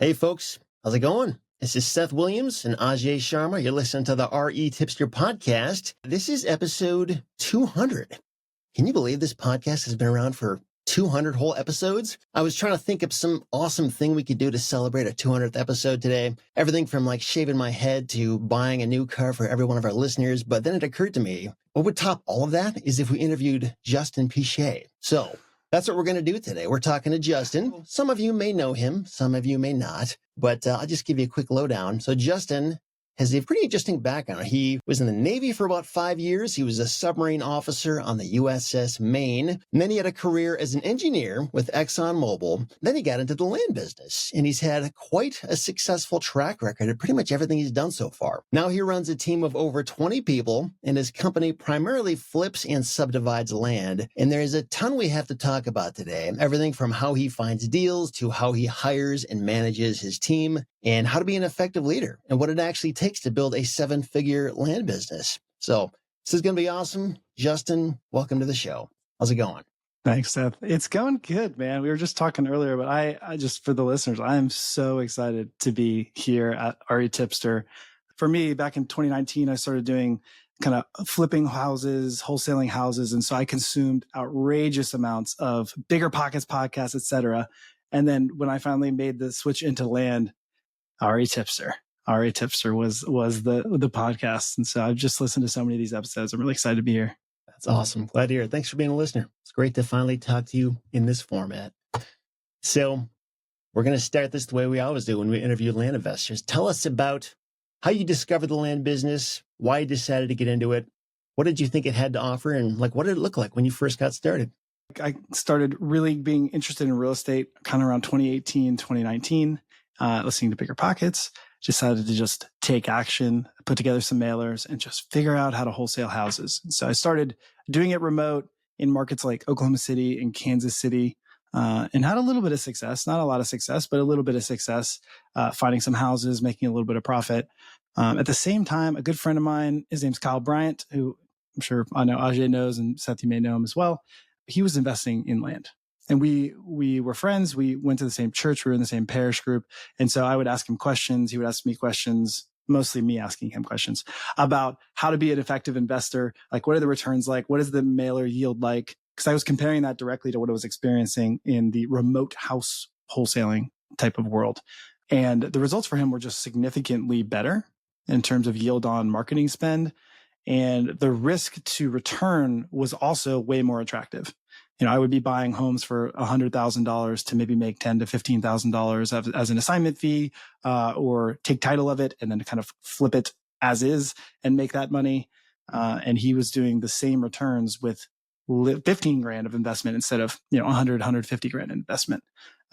Hey folks, how's it going? This is Seth Williams and Ajay Sharma. You're listening to the REtipster Podcast. This is episode 200. Can you believe this podcast has been around for 200 whole episodes? I was trying to think of some awesome thing we could do to celebrate a 200th episode today. Everything from like shaving my head to buying a new car for every one of our listeners. But then it occurred to me, what would top all of that is if we interviewed Justin Piché. So that's what we're going to do today. We're talking to Justin. Some of you may know him, some of you may not, but I'll just give you a quick lowdown. So Justin has a pretty interesting background. He was in the Navy for about 5 years. He was a submarine officer on the USS Maine. And then he had a career as an engineer with ExxonMobil. Then he got into the land business, and he's had quite a successful track record of pretty much everything he's done so far. Now he runs a team of over 20 people, and his company primarily flips and subdivides land. And there is a ton we have to talk about today. Everything from how he finds deals to how he hires and manages his team, and how to be an effective leader and what it actually takes to build a 7-figure land business. So this is going to be awesome. Justin, welcome to the show. How's it going? Thanks, Seth. It's going good, man. We were just talking earlier, but I just, for the listeners, I am so excited to be here at REtipster. For me, back in 2019, I started doing kind of flipping houses, wholesaling houses. And so I consumed outrageous amounts of Bigger Pockets podcasts, et cetera. And then when I finally made the switch into land, REtipster was the podcast. And so I've just listened to so many of these episodes. I'm really excited to be here. That's awesome. Glad to hear it. Thanks for being a listener. It's great to finally talk to you in this format. So we're going to start this the way we always do when we interview land investors. Tell us about how you discovered the land business, why you decided to get into it. What did you think it had to offer? And like, what did it look like when you first got started? I started really being interested in real estate kind of around 2018, 2019. Listening to Bigger Pockets, decided to just take action, put together some mailers, and just figure out how to wholesale houses. So I started doing it remote in markets like Oklahoma City and Kansas City, and had a little bit of success, not a lot of success, but a little bit of success, finding some houses, making a little bit of profit. At the same time, a good friend of mine, his name's Kyle Bryant, who I'm sure I know Ajay knows, and Seth, you may know him as well. He was investing in land. And we were friends. We went to the same church. We were in the same parish group. And so I would ask him questions. He would ask me questions, mostly me asking him questions about how to be an effective investor. Like, what are the returns like? What is the mailer yield like? Because I was comparing that directly to what I was experiencing in the remote house wholesaling type of world. And the results for him were just significantly better in terms of yield on marketing spend. And the risk to return was also way more attractive. You know, I would be buying homes for $100,000 to maybe make $10,000 to $15,000 as an assignment fee, or take title of it and then kind of flip it as is and make that money. And he was doing the same returns with 15 grand of investment instead of, 150 grand investment.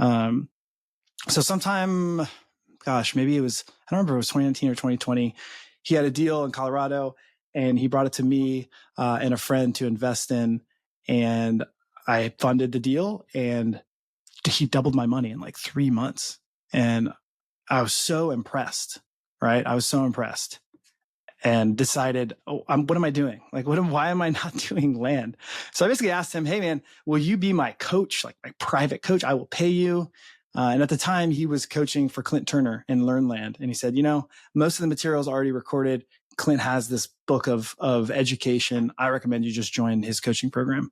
So sometime, maybe it was, I don't remember, it was 2019 or 2020. He had a deal in Colorado and he brought it to me and a friend to invest in. And I funded the deal and he doubled my money in like 3 months. And I was so impressed, right? I was so impressed and decided, what am I doing? Like, why am I not doing land? So I basically asked him, hey man, will you be my coach, like my private coach? I will pay you. And at the time he was coaching for Clint Turner in Learn Land. And he said, most of the material is already recorded. Clint has this book of education. I recommend you just join his coaching program.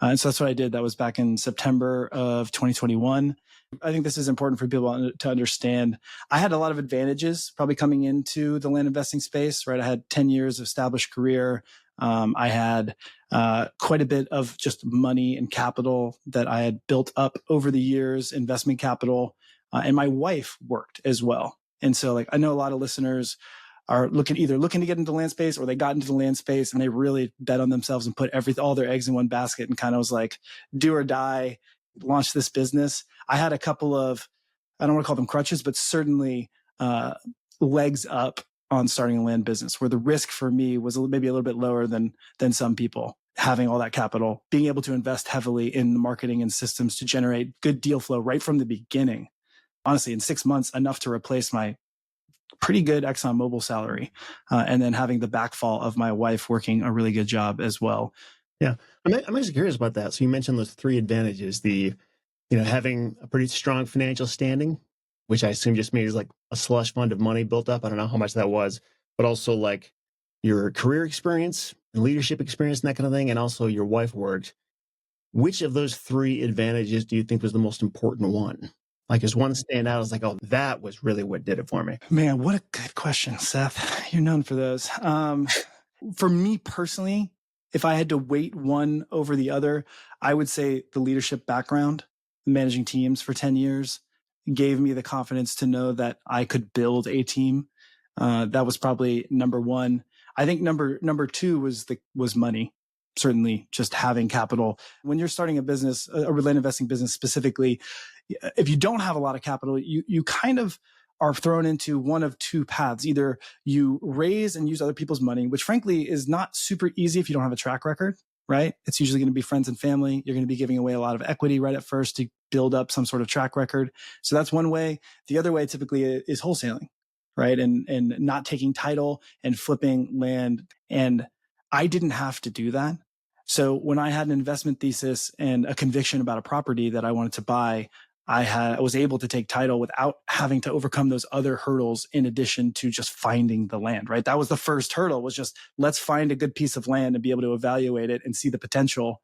And so that's what I did. That was back in September of 2021. I think this is important for people to understand. I had a lot of advantages probably coming into the land investing space, right? I had 10 years of established career. I had quite a bit of just money and capital that I had built up over the years, investment capital. And my wife worked as well. And so like, I know a lot of listeners are either looking to get into the land space or they got into the land space and they really bet on themselves and put all their eggs in one basket and kind of was like, do or die, launch this business. I had a couple of, I don't want to call them crutches, but certainly legs up on starting a land business where the risk for me was maybe a little bit lower than some people having all that capital, being able to invest heavily in the marketing and systems to generate good deal flow right from the beginning. Honestly, in 6 months, enough to replace my pretty good ExxonMobil salary, and then having the backfall of my wife working a really good job as well. Yeah, I'm actually curious about that. So you mentioned those three advantages: the, having a pretty strong financial standing, which I assume just means like a slush fund of money built up. I don't know how much that was, but also like your career experience and leadership experience and that kind of thing. And also your wife worked. Which of those three advantages do you think was the most important one? Like, is one stand out as like, oh, that was really what did it for me? Man, what a good question, Seth. You're known for those. For me personally, if I had to weight one over the other, I would say the leadership background, managing teams for 10 years, gave me the confidence to know that I could build a team. That was probably number one. I think number two was money. Certainly just having capital. When you're starting a business, a land investing business specifically, if you don't have a lot of capital, you kind of are thrown into one of two paths. Either you raise and use other people's money, which frankly is not super easy if you don't have a track record, right? It's usually going to be friends and family. You're going to be giving away a lot of equity right at first to build up some sort of track record. So that's one way. The other way typically is wholesaling, right? And not taking title and flipping land. And I didn't have to do that. So when I had an investment thesis and a conviction about a property that I wanted to buy, I was able to take title without having to overcome those other hurdles in addition to just finding the land, right? That was the first hurdle, was just let's find a good piece of land and be able to evaluate it and see the potential.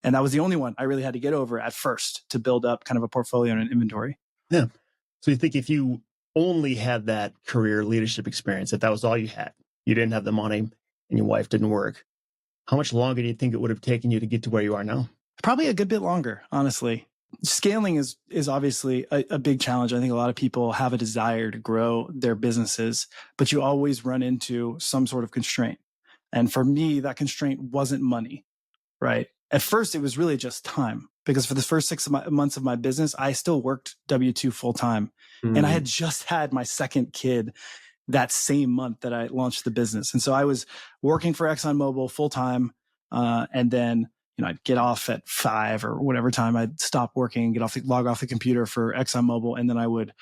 And that was the only one I really had to get over at first to build up kind of a portfolio and an inventory. Yeah. So you think if you only had that career leadership experience, if that was all you had, you didn't have the money and your wife didn't work, how much longer do you think it would have taken you to get to where you are now? Probably a good bit longer, honestly. Scaling is obviously a big challenge. I think a lot of people have a desire to grow their businesses, but you always run into some sort of constraint. And for me, that constraint wasn't money, right? At first, it was really just time, because for the first 6 months of my business, I still worked W-2 full time. And I had just had my second kid that same month that I launched the business. And so I was working for ExxonMobil full time. And then, I'd get off at 5 or whatever time I'd stop working, log off the computer for ExxonMobil. And then I would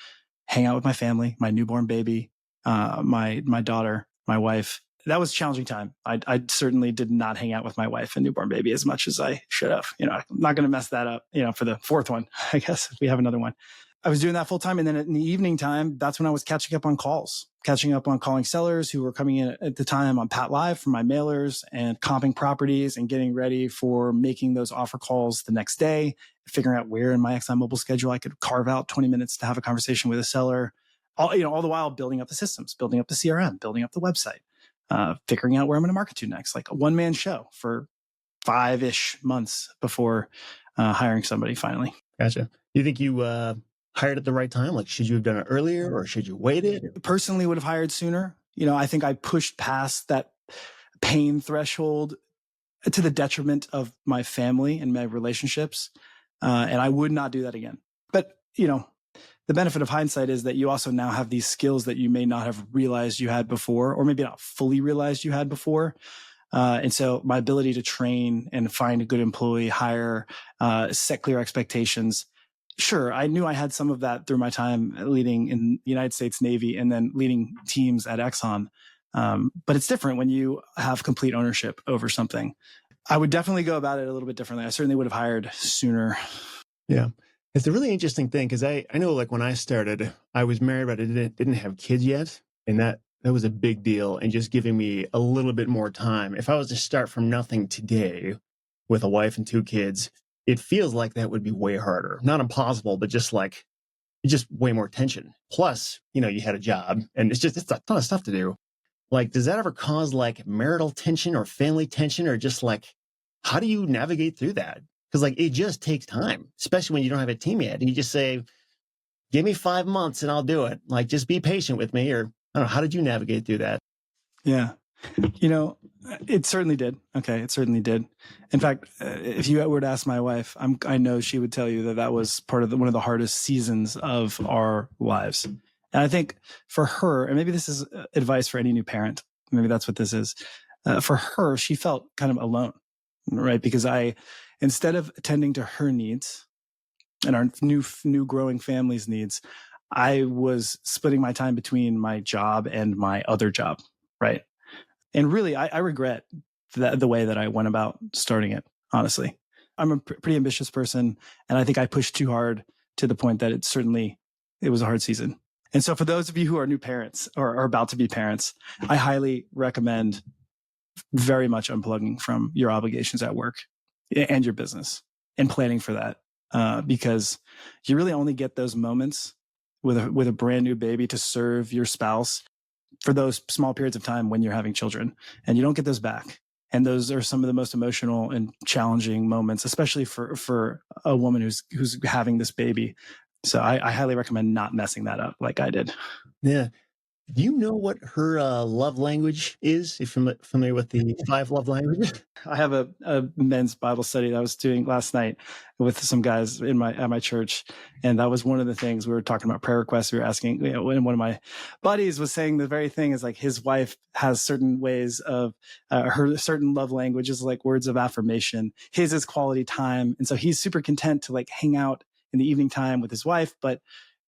hang out with my family, my newborn baby, my daughter, my wife. That was a challenging time. I certainly did not hang out with my wife and newborn baby as much as I should have. I'm not going to mess that up, for the fourth one, I guess, if we have another one. I was doing that full time. And then in the evening time, that's when I was catching up on calling sellers who were coming in at the time on Pat Live for my mailers, and comping properties and getting ready for making those offer calls the next day, figuring out where in my ExxonMobil schedule I could carve out 20 minutes to have a conversation with a seller. All the while building up the systems, building up the CRM, building up the website, figuring out where I'm going to market to next, like a one-man show for 5-ish months before hiring somebody finally. Gotcha. You think you hired at the right time? Like, should you have done it earlier or should you wait it? Personally would have hired sooner. I think I pushed past that pain threshold to the detriment of my family and my relationships. And I would not do that again. But, the benefit of hindsight is that you also now have these skills that you may not have realized you had before, or maybe not fully realized you had before. And so my ability to train and find a good employee, hire, set clear expectations. Sure, I knew I had some of that through my time leading in the United States Navy and then leading teams at Exxon. But it's different when you have complete ownership over something. I would definitely go about it a little bit differently. I certainly would have hired sooner. Yeah. It's a really interesting thing, because I know, like, when I started, I was married, but I didn't have kids yet. And that was a big deal, and just giving me a little bit more time. If I was to start from nothing today with a wife and 2 kids, it feels like that would be way harder. Not impossible, but just way more tension. Plus, you had a job, and it's a ton of stuff to do. Like, does that ever cause like marital tension or family tension, or just like, how do you navigate through that? Because like, it just takes time, especially when you don't have a team yet. And you just say, give me 5 months and I'll do it. Like, just be patient with me. Or I don't know. How did you navigate through that? Yeah. It certainly did. Okay. It certainly did. In fact, if you were to ask my wife, I know she would tell you that was part of one of the hardest seasons of our lives. And I think for her, and maybe this is advice for any new parent, maybe that's what this is. For her, she felt kind of alone, right? Because instead of attending to her needs and our new growing family's needs, I was splitting my time between my job and my other job, right? And really, I regret the way that I went about starting it, honestly. I'm a pretty ambitious person, and I think I pushed too hard to the point that it certainly it was a hard season. And so for those of you who are new parents or are about to be parents, I highly recommend very much unplugging from your obligations at work and your business and planning for that. Because you really only get those moments with a brand new baby to serve your spouse for those small periods of time when you're having children, and you don't get those back. And those are some of the most emotional and challenging moments, especially for a woman who's having this baby. So I highly recommend not messing that up like I did. Yeah. Do you know what her love language is? If you're familiar with the 5 love languages? I have a men's Bible study that I was doing last night with some guys at my church. And that was one of the things we were talking about prayer requests. We were asking, and one of my buddies was saying the very thing is like his wife has certain ways of her certain love languages, like words of affirmation. His is quality time. And so he's super content to like hang out in the evening time with his wife, but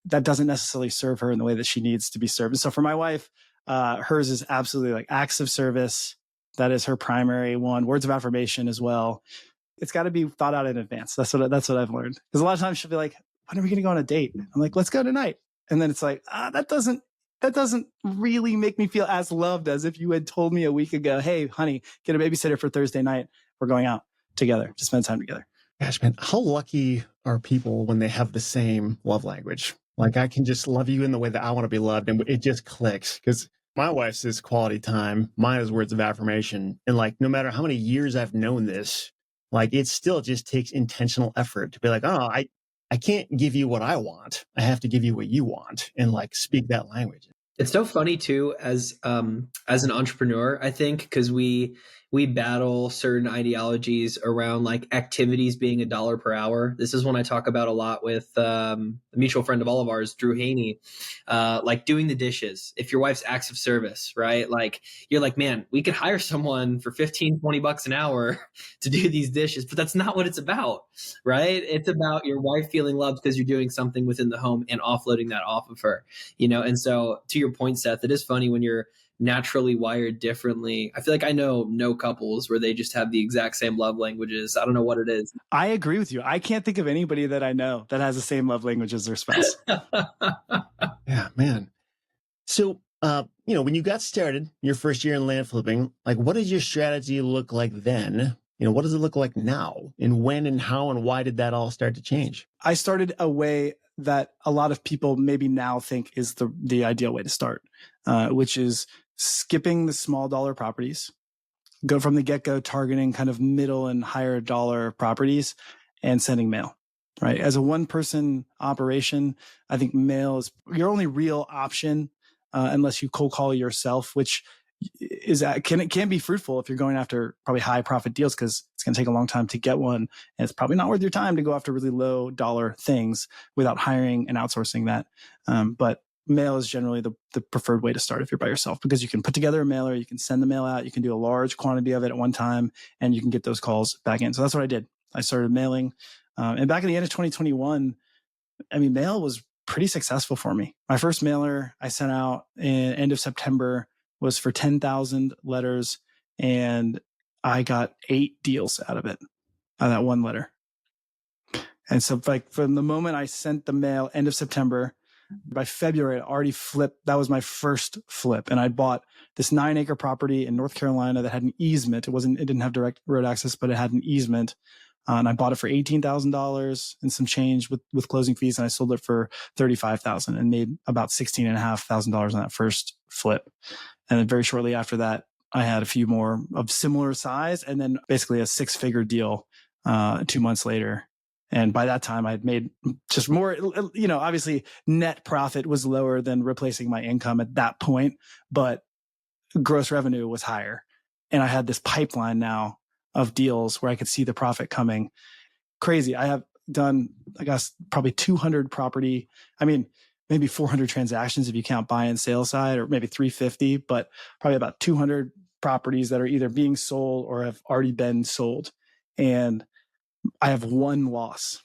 that doesn't necessarily serve her in the way that she needs to be served. And so for my wife, hers is absolutely like acts of service. That is her primary one. Words of affirmation as well. It's got to be thought out in advance. That's what I've learned. Because a lot of times she'll be like, "When are we going to go on a date?" I'm like, "Let's go tonight." And then it's like, that doesn't really make me feel as loved as if you had told me a week ago, "Hey, honey, get a babysitter for Thursday night. We're going out together to spend time together." Gosh, man, how lucky are people when they have the same love language? Like I can just love you in the way that I want to be loved, and it just clicks. Because my wife's is quality time, mine is words of affirmation, and like no matter how many years I've known this, like it still just takes intentional effort to be like, oh, I can't give you what I want. I have to give you what you want, and like speak that language. It's so funny too, as an entrepreneur, I think, because we battle certain ideologies around like activities being $1 per hour. This is one I talk about a lot with a mutual friend of all of ours, Drew Haney, like doing the dishes. If your wife's acts of service, right? Like you're like, man, we could hire someone for $15-20 an hour to do these dishes, but that's not what it's about, right? It's about your wife feeling loved because you're doing something within the home and offloading that off of her, And so to your point, Seth, it is funny when you're naturally wired differently. I feel like I know no couples where they just have the exact same love languages. I don't know what it is. I agree with you. I can't think of anybody that I know that has the same love language as their spouse. Yeah, man. So, when you got started, your first year in land flipping, like what did your strategy look like then? What does it look like now? And when and how and why did that all start to change? I started a way that a lot of people maybe now think is the ideal way to start, which is skipping the small dollar properties, go from the get-go targeting kind of middle and higher dollar properties and sending mail, right? As a one-person operation, I think mail is your only real option unless you cold call yourself, which can be fruitful if you're going after probably high profit deals because it's going to take a long time to get one. And it's probably not worth your time to go after really low dollar things without hiring and outsourcing that. But mail is generally the preferred way to start if you're by yourself because you can put together a mailer, you can send the mail out, you can do a large quantity of it at one time, and you can get those calls back in. So that's what I did. I started mailing. And back at the end of 2021, mail was pretty successful for me. My first mailer I sent out in end of September was for 10,000 letters, and I got 8 deals out of it, out of that one letter. And so like from the moment I sent the mail, end of September, by February, I already flipped. That was my first flip. And I bought this 9-acre property in North Carolina that had an easement. It didn't have direct road access, but it had an easement. And I bought it for $18,000 and some change with closing fees. And I sold it for $35,000 and made about $16,500 on that first flip. And then very shortly after that, I had a few more of similar size and then basically a 6-figure deal 2 months later. And by that time, I'd made just more, obviously net profit was lower than replacing my income at that point, but gross revenue was higher. And I had this pipeline now of deals where I could see the profit coming. Crazy. I have done, I guess, probably 200 property. Maybe 400 transactions if you count buy and sale side, or maybe 350, but probably about 200 properties that are either being sold or have already been sold. And I have one loss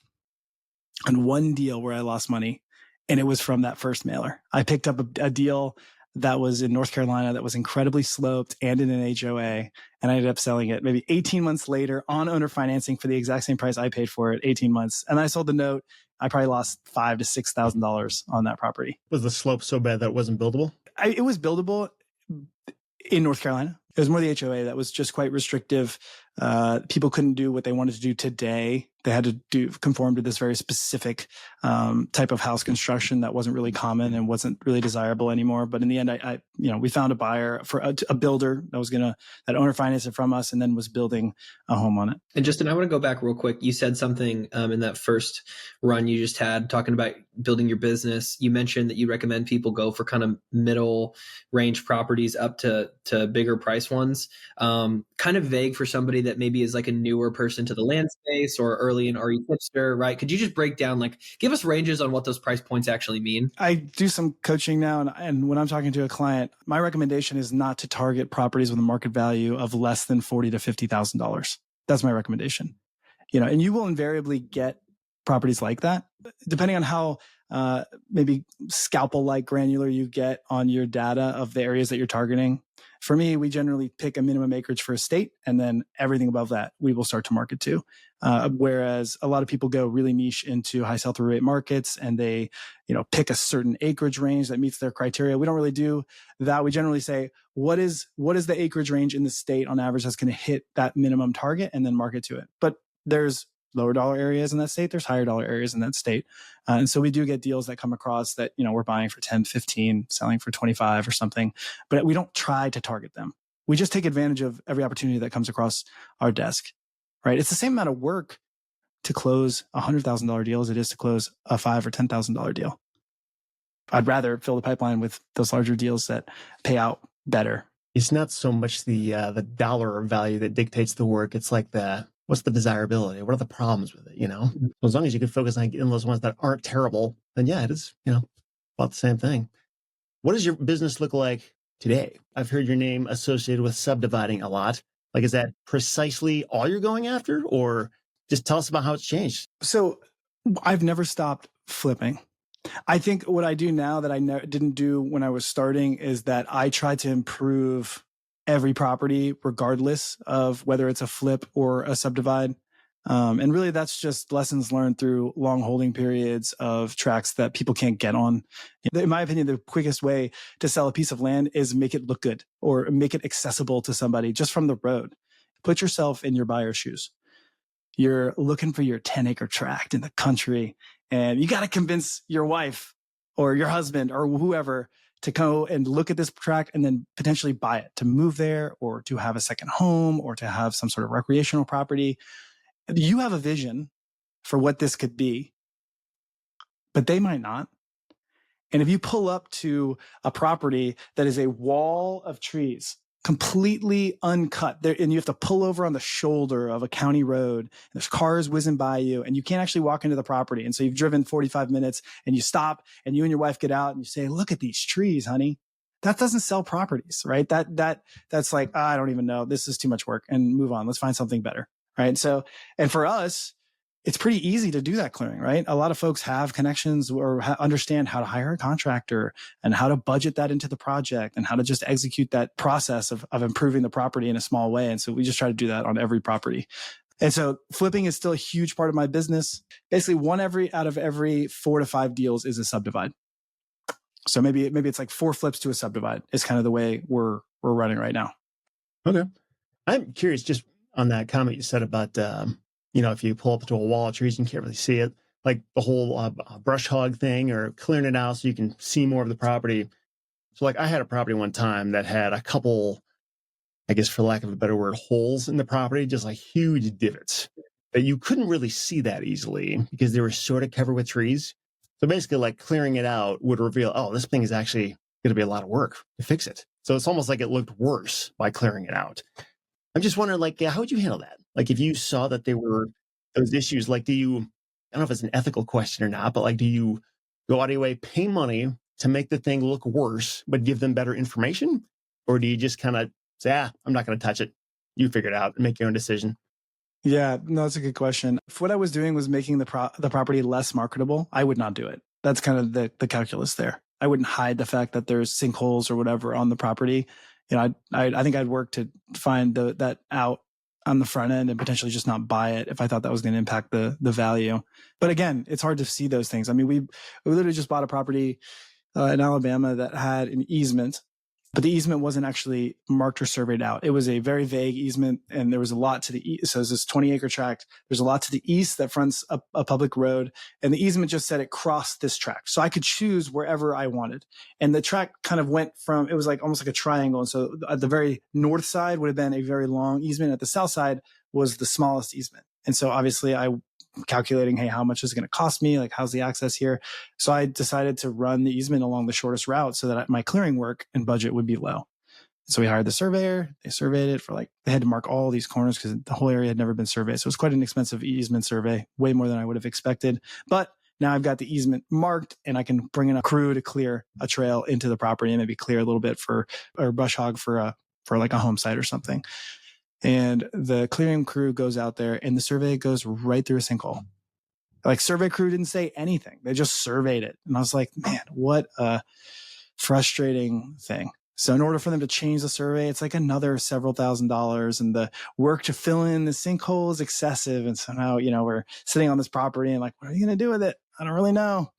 and one deal where I lost money. And it was from that first mailer. I picked up a deal that was in North Carolina that was incredibly sloped and in an HOA. And I ended up selling it maybe 18 months later on owner financing for the exact same price I paid for it, 18 months. And I sold the note I probably lost $5,000 to $6,000 on that property. Was the slope so bad that it wasn't buildable? It was buildable in North Carolina. It was more the HOA that was just quite restrictive. People couldn't do what they wanted to do today. They had to conform to this very specific type of house construction that wasn't really common and wasn't really desirable anymore. But in the end, we found a buyer for a builder that owner financed it from us and then was building a home on it. And Justin, I want to go back real quick. You said something in that first run you just had talking about building your business. You mentioned that you recommend people go for kind of middle range properties up to bigger price ones. Kind of vague for somebody that maybe is like a newer person to the land space or early in REtipster, right? Could you just break down, give us ranges on what those price points actually mean? I do some coaching now, and when I'm talking to a client, my recommendation is not to target properties with a market value of less than $40,000 to $50,000. That's my recommendation. And you will invariably get properties like that, depending on how maybe scalpel-like granular you get on your data of the areas that you're targeting. For me, we generally pick a minimum acreage for a state, and then everything above that we will start to market to. Whereas a lot of people go really niche into high sell-through rate markets, and they, pick a certain acreage range that meets their criteria. We don't really do that. We generally say, what is the acreage range in the state on average that's going to hit that minimum target, and then market to it. But there's lower dollar areas in that state. There's higher dollar areas in that state. And so we do get deals that come across that, we're buying for 10, 15, selling for 25 or something, but we don't try to target them. We just take advantage of every opportunity that comes across our desk, right? It's the same amount of work to close a $100,000 deal as it is to close a $5,000 or $10,000 deal. I'd rather fill the pipeline with those larger deals that pay out better. It's not so much the dollar value that dictates the work. It's like what's the desirability? What are the problems with it? So as long as you can focus on getting those ones that aren't terrible, then yeah, it is, about the same thing. What does your business look like today? I've heard your name associated with subdividing a lot. Is that precisely all you're going after, or just tell us about how it's changed? So I've never stopped flipping. I think what I do now that I didn't do when I was starting is that I try to improve every property, regardless of whether it's a flip or a subdivide. And really, that's just lessons learned through long holding periods of tracts that people can't get on. In my opinion, the quickest way to sell a piece of land is make it look good or make it accessible to somebody just from the road. Put yourself in your buyer's shoes. You're looking for your 10-acre tract in the country, and you got to convince your wife or your husband or whoever to go and look at this tract and then potentially buy it, to move there or to have a second home or to have some sort of recreational property. You have a vision for what this could be, but they might not. And if you pull up to a property that is a wall of trees, completely uncut there, and you have to pull over on the shoulder of a county road, and there's cars whizzing by you, and you can't actually walk into the property. And so you've driven 45 minutes and you stop and you and your wife get out and you say, look at these trees, honey. That doesn't sell properties, right? That's like, I don't even know. This is too much work, and move on. Let's find something better. Right. So, and for us, it's pretty easy to do that clearing, right? A lot of folks have connections or understand how to hire a contractor and how to budget that into the project and how to just execute that process of improving the property in a small way. And so we just try to do that on every property. And so flipping is still a huge part of my business. Basically, one out of every 4 to 5 deals is a subdivide. So maybe it's like 4 flips to a subdivide is kind of the way we're running right now. Okay. I'm curious, just on that comment you said about, if you pull up to a wall of trees and you can't really see it, like the whole brush hog thing or clearing it out so you can see more of the property. So I had a property one time that had a couple, I guess for lack of a better word, holes in the property, just like huge divots that you couldn't really see that easily because they were sort of covered with trees. So basically clearing it out would reveal, oh, this thing is actually going to be a lot of work to fix it. So it's almost like it looked worse by clearing it out. I'm just wondering, how would you handle that? If you saw that there were those issues, do you, I don't know if it's an ethical question or not, but do you go out of your way, pay money to make the thing look worse, but give them better information? Or do you just kind of say, I'm not going to touch it. You figure it out and make your own decision? Yeah, no, that's a good question. If what I was doing was making the property less marketable, I would not do it. That's kind of the calculus there. I wouldn't hide the fact that there's sinkholes or whatever on the property. I think I'd work to find that out on the front end and potentially just not buy it if I thought that was going to impact the value. But again, it's hard to see those things. I mean, we literally just bought a property in Alabama that had an easement, but the easement wasn't actually marked or surveyed out. It was a very vague easement, and there was a lot to the east. So it's this 20-acre tract. There's a lot to the east that fronts a public road, and the easement just said it crossed this tract. So I could choose wherever I wanted. And the tract kind of went from, it was like almost like a triangle. And so at the very north side would have been a very long easement. At the south side was the smallest easement. And so obviously I calculating, hey, how much is it going to cost me? Like, how's the access here? So I decided to run the easement along the shortest route so that my clearing work and budget would be low. So we hired the surveyor. They surveyed it they had to mark all these corners because the whole area had never been surveyed. So it was quite an expensive easement survey, way more than I would have expected. But now I've got the easement marked, and I can bring in a crew to clear a trail into the property and maybe clear a little bit or brush hog for like a home site or something. And the clearing crew goes out there, and the survey goes right through a sinkhole. Like, survey crew didn't say anything. They just surveyed it. And I was like, man, what a frustrating thing. So in order for them to change the survey, it's like another several $1,000s, and the work to fill in the sinkhole is excessive. And so now, we're sitting on this property and like, what are you going to do with it? I don't really know.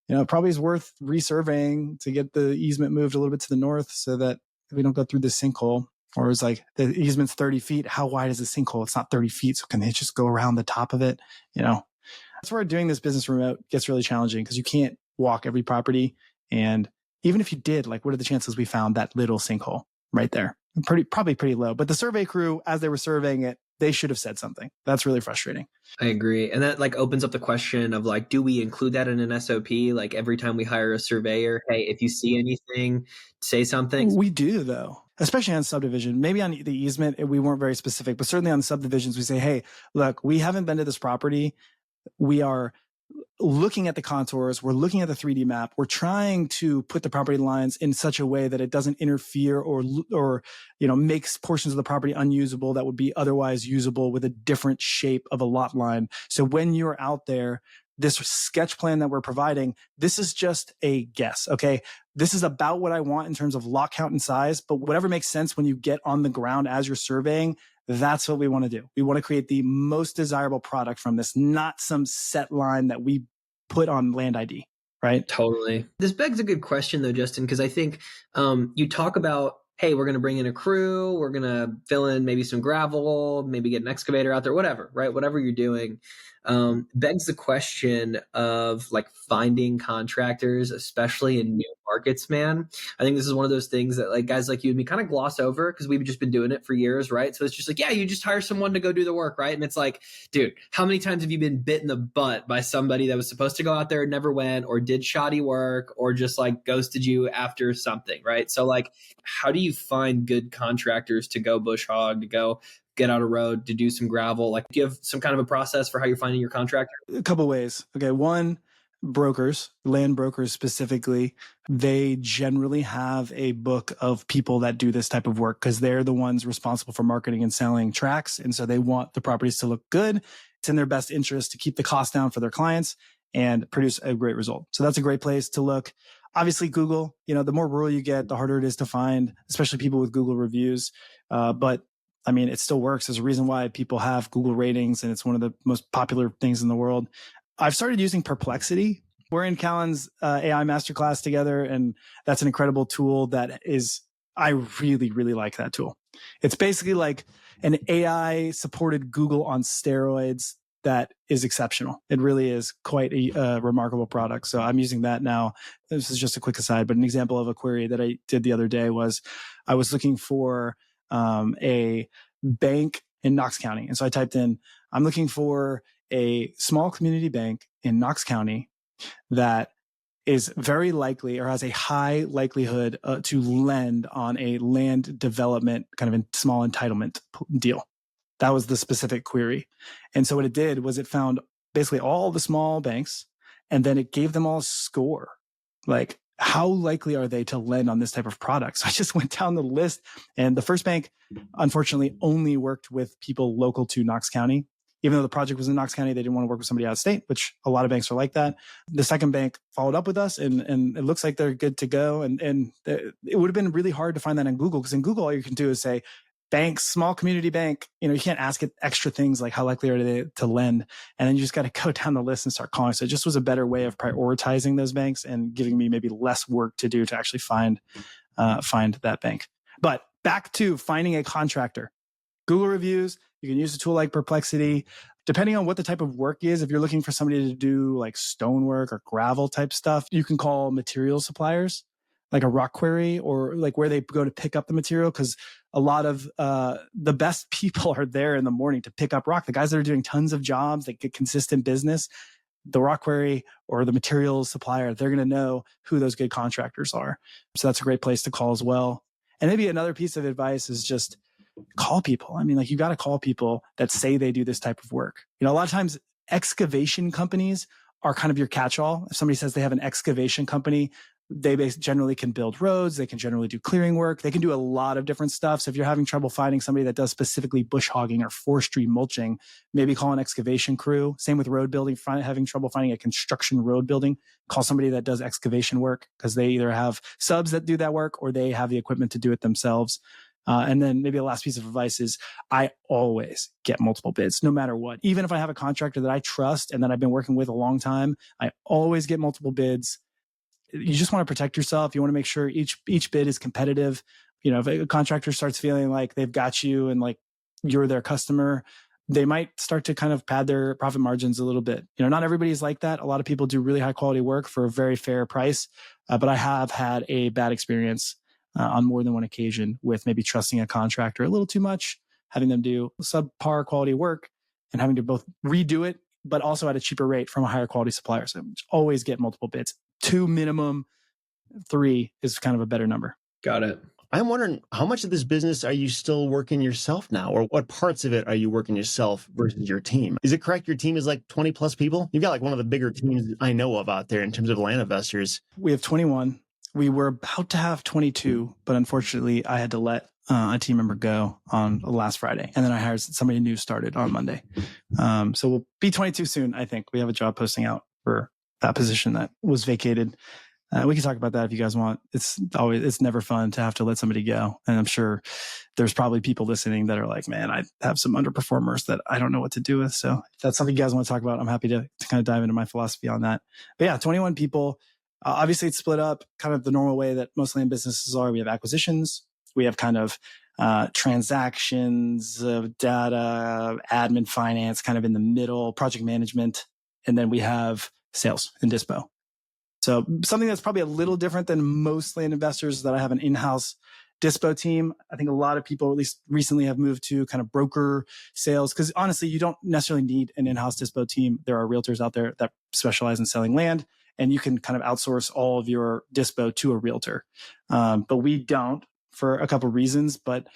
It probably is worth resurveying to get the easement moved a little bit to the north so that we don't go through this sinkhole. Or it's like, the easement's 30 feet. How wide is the sinkhole? It's not 30 feet. So can they just go around the top of it? That's where doing this business remote gets really challenging, because you can't walk every property. And even if you did, like, what are the chances we found that little sinkhole right there? Probably pretty low. But the survey crew, as they were surveying it, they should have said something. That's really frustrating. I agree. And that opens up the question of do we include that in an SOP? Like, every time we hire a surveyor, hey, if you see anything, say something. We do, though, especially on subdivision. Maybe on the easement, we weren't very specific, but certainly on the subdivisions, we say, hey, look, we haven't been to this property. We are looking at the contours. We're looking at the 3D map. We're trying to put the property lines in such a way that it doesn't interfere or makes portions of the property unusable that would be otherwise usable with a different shape of a lot line. So when you're out there, this sketch plan that we're providing, this is just a guess. Okay. This is about what I want in terms of lot count and size, but whatever makes sense when you get on the ground as you're surveying, that's what we want to do. We want to create the most desirable product from this, not some set line that we put on land ID, right? Totally. This begs a good question, though, Justin, because I think you talk about, hey, we're going to bring in a crew, we're going to fill in maybe some gravel, maybe get an excavator out there, whatever, right? Whatever you're doing. Begs the question of finding contractors, especially in new markets, man. I think this is one of those things that guys like you and me kind of gloss over because we've just been doing it for years, right? So it's just yeah, you just hire someone to go do the work, right? And it's like, dude, how many times have you been bit in the butt by somebody that was supposed to go out there and never went, or did shoddy work, or just ghosted you after something, right? So how do you find good contractors to go bush hog, to go get out a road, to do some gravel? Do you have some kind of a process for how you're finding your contractor? A couple ways. Okay. One, brokers, land brokers specifically, they generally have a book of people that do this type of work because they're the ones responsible for marketing and selling tracts. And so they want the properties to look good. It's in their best interest to keep the cost down for their clients and produce a great result. So that's a great place to look. Obviously, Google, the more rural you get, the harder it is to find, especially people with Google reviews. But I mean, it still works. There's a reason why people have Google ratings, and it's one of the most popular things in the world. I've started using Perplexity. We're in Callan's AI masterclass together, and that's an incredible tool I really, really like that tool. It's basically like an AI supported Google on steroids that is exceptional. It really is quite a remarkable product. So I'm using that now. This is just a quick aside, but an example of a query that I did the other day was I was looking for a bank in Knox County. And so I typed in, I'm looking for a small community bank in Knox County that is very likely or has a high likelihood to lend on a land development kind of small entitlement deal. That was the specific query. And so what it did was it found basically all the small banks, and then it gave them all a score. How likely are they to lend on this type of product? So I just went down the list, and the first bank, unfortunately, only worked with people local to Knox County. Even though the project was in Knox County, they didn't want to work with somebody out of state, which a lot of banks are like that. The second bank followed up with us, and it looks like they're good to go. And it would have been really hard to find that in Google, because in Google, all you can do is say, banks, small community bank, you can't ask it extra things like how likely are they to lend. And then you just got to go down the list and start calling. So it just was a better way of prioritizing those banks and giving me maybe less work to do to actually find that bank. But back to finding a contractor. Google reviews, you can use a tool like Perplexity. Depending on what the type of work is, if you're looking for somebody to do like stonework or gravel type stuff, you can call material suppliers like a Rock Quarry or like where they go to pick up the material, because a lot of the best people are there in the morning to pick up rock. The guys that are doing tons of jobs that get consistent business, the Rock Quarry or the materials supplier, they're going to know who those good contractors are. So that's a great place to call as well. And maybe another piece of advice is just call people. I mean, like you got to call people that say they do this type of work. A lot of times excavation companies are kind of your catch-all. If somebody says they have an excavation company, they generally can build roads. They can generally do clearing work. They can do a lot of different stuff. So if you're having trouble finding somebody that does specifically bush hogging or forestry mulching, maybe call an excavation crew. Same with road building. Having trouble finding a construction road building, call somebody that does excavation work, because they either have subs that do that work or they have the equipment to do it themselves. And then maybe a last piece of advice is I always get multiple bids, no matter what. Even if I have a contractor that I trust and that I've been working with a long time, I always get multiple bids. You just want to protect yourself. You want to make sure each bid is competitive. If a contractor starts feeling like they've got you and like you're their customer, they might start to kind of pad their profit margins a little bit. Not everybody's like that. A lot of people do really high quality work for a very fair price. But I have had a bad experience on more than one occasion with maybe trusting a contractor a little too much, having them do subpar quality work and having to both redo it, but also at a cheaper rate from a higher quality supplier. So always get multiple bids. 2 minimum, 3 is kind of a better number. Got it. I'm wondering, how much of this business are you still working yourself now? Or what parts of it are you working yourself versus your team? Is it correct your team is like 20 plus people? You've got like one of the bigger teams I know of out there in terms of land investors. We have 21. We were about to have 22, but unfortunately I had to let a team member go on last Friday. And then I hired somebody new started on Monday. So we'll be 22 soon, I think. We have a job posting out for that position that was vacated. We can talk about that if you guys want. It's never fun to have to let somebody go. And I'm sure there's probably people listening that are like, man, I have some underperformers that I don't know what to do with. So if that's something you guys want to talk about, I'm happy to kind of dive into my philosophy on that. But yeah, 21 people. Obviously, it's split up kind of the normal way that most land businesses are. We have acquisitions. We have kind of transactions of data, admin, finance, kind of in the middle, project management. And then we have sales and dispo. So something that's probably a little different than most land investors is that I have an in-house dispo team. I think a lot of people, at least recently, have moved to kind of broker sales because honestly, you don't necessarily need an in-house dispo team. There are realtors out there that specialize in selling land, and you can kind of outsource all of your dispo to a realtor. But we don't for a couple of reasons. But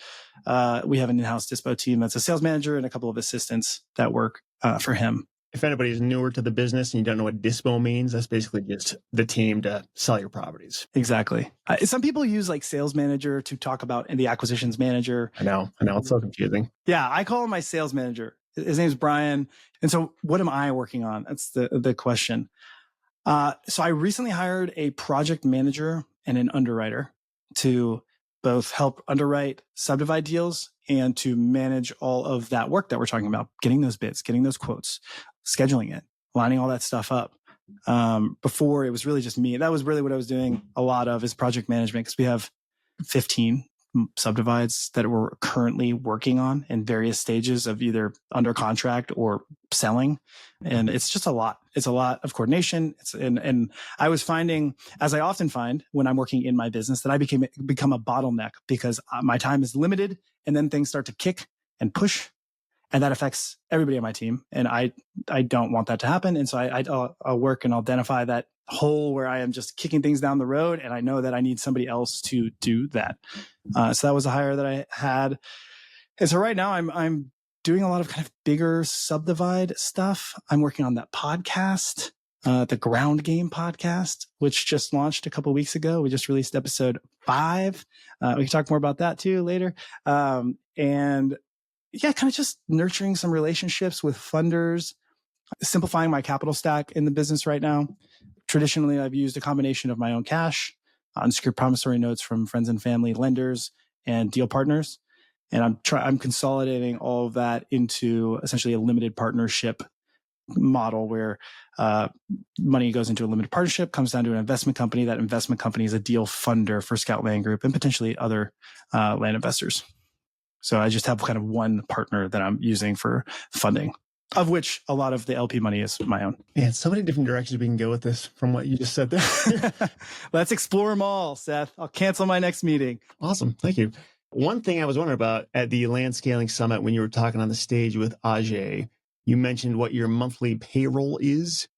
we have an in-house dispo team that's a sales manager and a couple of assistants that work for him. If anybody's newer to the business and you don't know what dispo means, that's basically just the team to sell your properties. Exactly. Some people use like sales manager to talk about the acquisitions manager. I know. It's so confusing. Yeah. I call him my sales manager. His name's Brian. And so what am I working on? That's the question. So I recently hired a project manager and an underwriter to both help underwrite subdivide deals and to manage all of that work that we're talking about, getting those bids, getting those quotes, scheduling it, lining all that stuff up. Before it was really just me. That was really what I was doing a lot of is project management because we have 15 subdivides that we're currently working on in various stages of either under contract or selling. And it's just a lot. It's a lot of coordination. And I was finding, as I often find when I'm working in my business, that I become a bottleneck because my time is limited and then things start to kick and push. And that affects everybody on my team. And I don't want that to happen. And so I'll work and I'll identify that hole where I am just kicking things down the road. And I know that I need somebody else to do that. So that was a hire that I had. And so right now I'm doing a lot of kind of bigger subdivide stuff. I'm working on that podcast, the Ground Game podcast, which just launched a couple of weeks ago. We just released episode 5. We can talk more about that too later. And yeah, kind of just nurturing some relationships with funders, simplifying my capital stack in the business right now. Traditionally, I've used a combination of my own cash, unsecured promissory notes from friends and family, lenders, and deal partners. And I'm consolidating all of that into essentially a limited partnership model where money goes into a limited partnership, comes down to an investment company. That investment company is a deal funder for Scout Land Group and potentially other land investors. So I just have kind of one partner that I'm using for funding, of which a lot of the LP money is my own. Man, so many different directions we can go with this from what you just said there. Let's explore them all, Seth. I'll cancel my next meeting. Awesome. Thank you. One thing I was wondering about at the Land Scaling Summit when you were talking on the stage with Ajay, you mentioned what your monthly payroll is.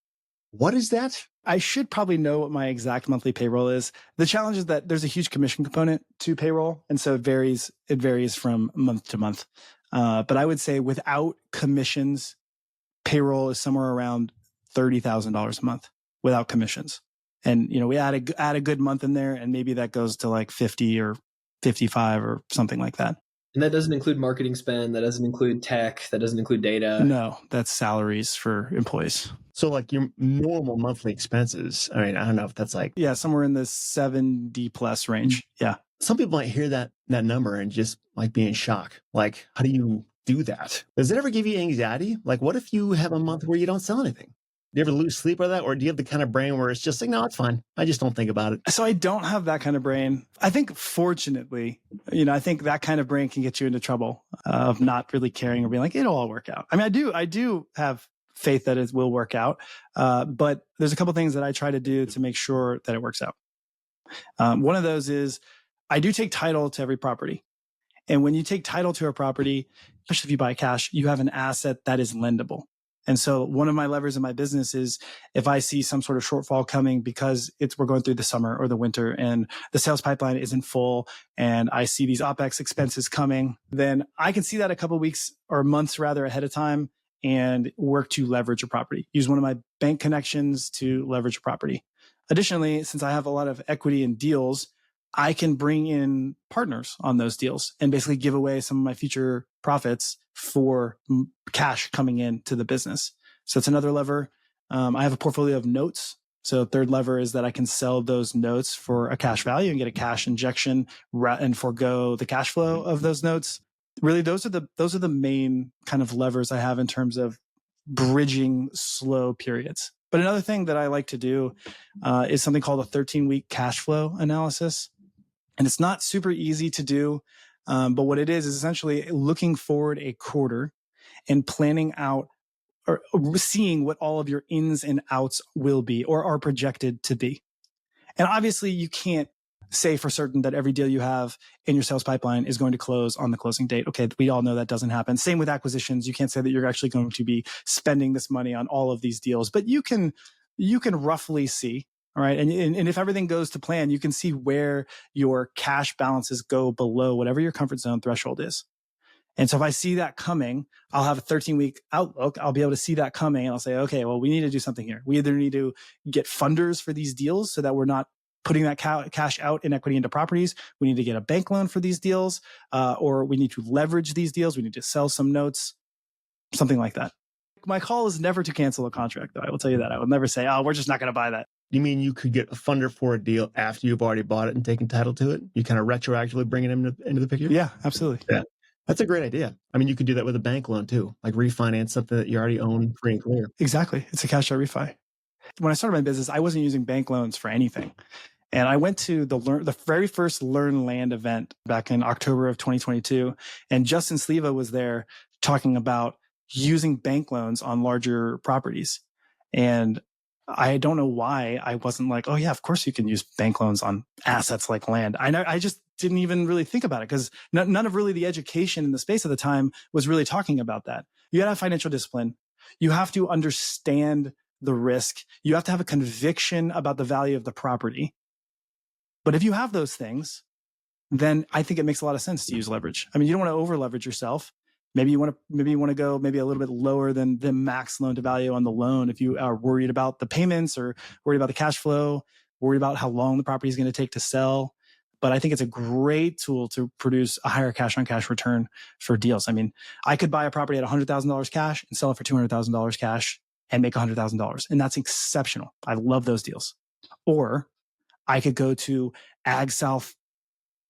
What is that? I should probably know what my exact monthly payroll is. The challenge is that there's a huge commission component to payroll. And so it varies from month to month. But I would say without commissions, payroll is somewhere around $30,000 a month without commissions. And, we add a good month in there, and maybe that goes to like 50 or 55 or something like that. And that doesn't include marketing spend. That doesn't include tech. That doesn't include data. No, that's salaries for employees. So like your normal monthly expenses, I mean, I don't know if that's like... Yeah, somewhere in the 70 plus range. Yeah. Some people might hear that number and just like be in shock. Like, how do you do that? Does it ever give you anxiety? Like, what if you have a month where you don't sell anything? Do you ever lose sleep over that? Or do you have the kind of brain where it's just like, no, it's fine. I just don't think about it. So I don't have that kind of brain. I think fortunately, I think that kind of brain can get you into trouble of not really caring or being like, it'll all work out. I mean, I do have faith that it will work out. But there's a couple things that I try to do to make sure that it works out. One of those is I do take title to every property. And when you take title to a property, especially if you buy cash, you have an asset that is lendable. And so one of my levers in my business is if I see some sort of shortfall coming because we're going through the summer or the winter and the sales pipeline isn't full and I see these OpEx expenses coming, then I can see that a couple of weeks or months rather ahead of time and work to leverage a property. Use one of my bank connections to leverage a property. Additionally, since I have a lot of equity in deals, I can bring in partners on those deals and basically give away some of my future profits for cash coming into the business. So it's another lever. I have a portfolio of notes. So third lever is that I can sell those notes for a cash value and get a cash injection and forego the cash flow of those notes. Really, those are the main kind of levers I have in terms of bridging slow periods. But another thing that I like to do is something called a 13-week cash flow analysis. And it's not super easy to do. But what it is essentially looking forward a quarter and planning out or seeing what all of your ins and outs will be or are projected to be. And obviously you can't say for certain that every deal you have in your sales pipeline is going to close on the closing date. Okay, we all know that doesn't happen. Same with acquisitions. You can't say that you're actually going to be spending this money on all of these deals, but you can roughly see. All right. And if everything goes to plan, you can see where your cash balances go below whatever your comfort zone threshold is. And so if I see that coming, I'll have a 13-week outlook. I'll be able to see that coming and I'll say, okay, well, we need to do something here. We either need to get funders for these deals so that we're not putting that cash out in equity into properties. We need to get a bank loan for these deals, or we need to leverage these deals. We need to sell some notes, something like that. My call is never to cancel a contract, though. I will tell you that. I will never say, oh, we're just not going to buy that. You mean you could get a funder for a deal after you've already bought it and taken title to it? You kind of retroactively bring it into the picture? Yeah, absolutely. Yeah. That's a great idea. I mean, you could do that with a bank loan too, like refinance something that you already own free and clear. Exactly. It's a cash out refi. When I started my business, I wasn't using bank loans for anything. And I went to the very first Learn Land event back in October of 2022. And Justin Piché was there talking about using bank loans on larger properties. And I don't know why I wasn't like, oh yeah, of course you can use bank loans on assets like land. I just didn't even really think about it because none of really the education in the space at the time was really talking about that. You gotta have financial discipline. You have to understand the risk. You have to have a conviction about the value of the property. But if you have those things, then I think it makes a lot of sense to use leverage. I mean, you don't want to over leverage yourself. Maybe you want to go a little bit lower than the max loan to value on the loan if you are worried about the payments or worried about the cash flow, worried about how long the property is going to take to sell. But I think it's a great tool to produce a higher cash on cash return for deals. I mean, I could buy a property at $100,000 cash and sell it for $200,000 cash and make $100,000. And that's exceptional. I love those deals. Or I could go to Ag South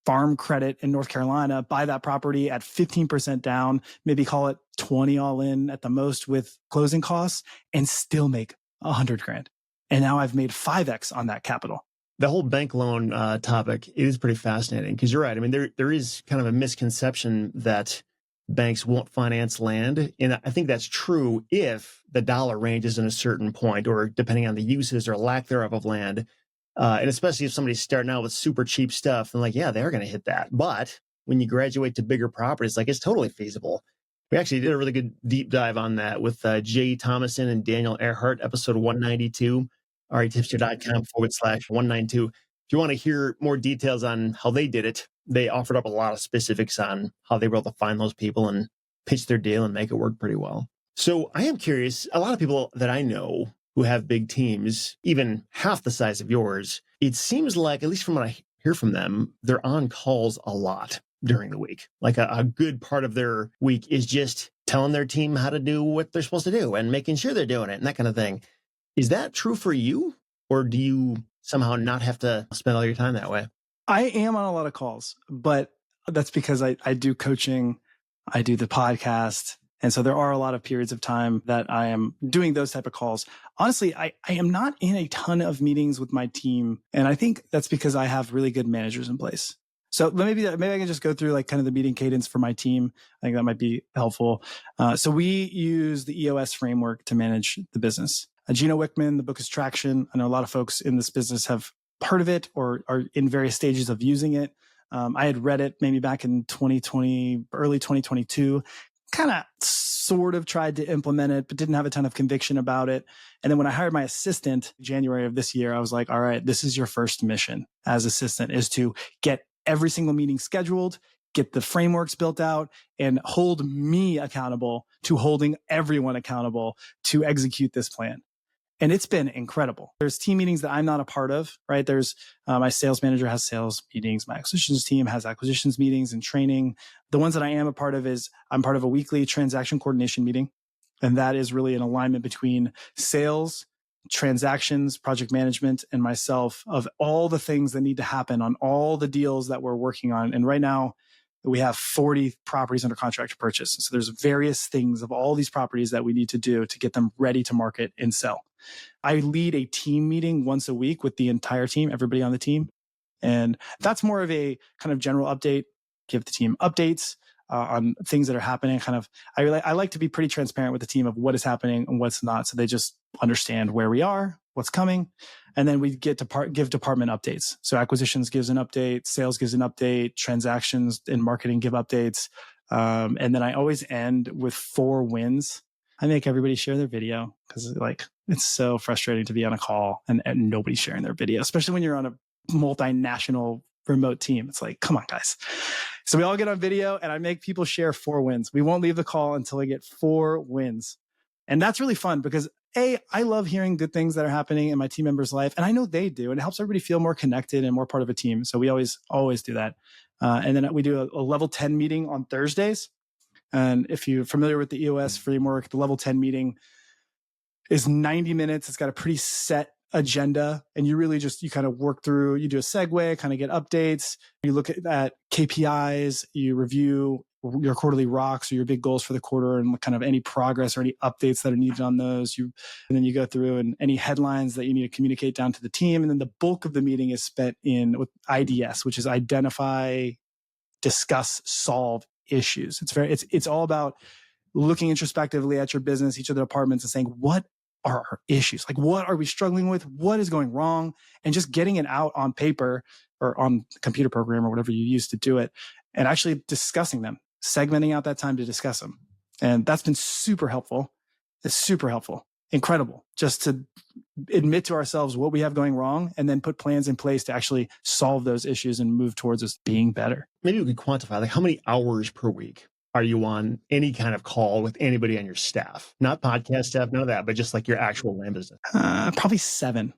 farm credit in North Carolina, buy that property at 15% down, maybe call it 20 all in at the most with closing costs, and still make $100,000. And now I've made 5x on that capital. The whole bank loan topic is pretty fascinating because you're right. I mean, there is kind of a misconception that banks won't finance land. And I think that's true if the dollar ranges in a certain point or depending on the uses or lack thereof of land. And especially if somebody's starting out with super cheap stuff, and like, yeah, they're going to hit that. But when you graduate to bigger properties, like it's totally feasible. We actually did a really good deep dive on that with Jay Thomason and Daniel Earhart, episode 192, REtipster.com/192. If you want to hear more details on how they did it, they offered up a lot of specifics on how they were able to find those people and pitch their deal and make it work pretty well. So I am curious, a lot of people that I know who have big teams, even half the size of yours, it seems like, at least from what I hear from them, they're on calls a lot during the week. Like a good part of their week is just telling their team how to do what they're supposed to do and making sure they're doing it and that kind of thing. Is that true for you? Or do you somehow not have to spend all your time that way? I am on a lot of calls, but that's because I do coaching, I do the podcast. And so there are a lot of periods of time that I am doing those type of calls. Honestly, I am not in a ton of meetings with my team. And I think that's because I have really good managers in place. So maybe I can just go through like kind of the meeting cadence for my team. I think that might be helpful. So we use the EOS framework to manage the business. Gino Wickman, the book is Traction. I know a lot of folks in this business have heard of it or are in various stages of using it. I had read it maybe back in 2020, early 2022, kind of sort of tried to implement it, but didn't have a ton of conviction about it. And then when I hired my assistant January of this year, I was like, all right, this is your first mission as assistant, is to get every single meeting scheduled, get the frameworks built out, and hold me accountable to holding everyone accountable to execute this plan. And it's been incredible. There's team meetings that I'm not a part of, right? There's my sales manager has sales meetings. My acquisitions team has acquisitions meetings and training. The ones that I am a part of is I'm part of a weekly transaction coordination meeting. And that is really an alignment between sales, transactions, project management, and myself of all the things that need to happen on all the deals that we're working on. And right now, we have 40 properties under contract to purchase. So there's various things of all these properties that we need to do to get them ready to market and sell. I lead a team meeting once a week with the entire team, everybody on the team. And that's more of a kind of general update, give the team updates on things that are happening. I like to be pretty transparent with the team of what is happening and what's not. So they just understand where we are, what's coming. And then we get to give department updates. So acquisitions gives an update, sales gives an update, transactions and marketing give updates. And then I always end with 4 wins. I make everybody share their video because it's so frustrating to be on a call and nobody's sharing their video, especially when you're on a multinational remote team. It's like, come on, guys. So we all get on video and I make people share 4 wins. We won't leave the call until I get 4 wins. And that's really fun because I love hearing good things that are happening in my team members' life. And I know they do. And it helps everybody feel more connected and more part of a team. So we always do that. And then we do a level 10 meeting on Thursdays. And if you're familiar with the EOS framework, the level 10 meeting is 90 minutes. It's got a pretty set agenda. And you really you kind of work through, you do a segue, kind of get updates. You look at KPIs, you review your quarterly rocks or your big goals for the quarter and kind of any progress or any updates that are needed on those. And then you go through and any headlines that you need to communicate down to the team. And then the bulk of the meeting is spent with IDS, which is identify, discuss, solve issues. It's all about looking introspectively at your business, each of the departments, and saying, what are our issues? Like, what are we struggling with? What is going wrong? And just getting it out on paper or on the computer program or whatever you use to do it, and actually discussing them, segmenting out that time to discuss them. And that's been super helpful. It's super helpful. Incredible. Just to admit to ourselves what we have going wrong and then put plans in place to actually solve those issues and move towards us being better. Maybe we could quantify, like, how many hours per week are you on any kind of call with anybody on your staff? Not podcast staff, none of that, but just like your actual land business. Probably 7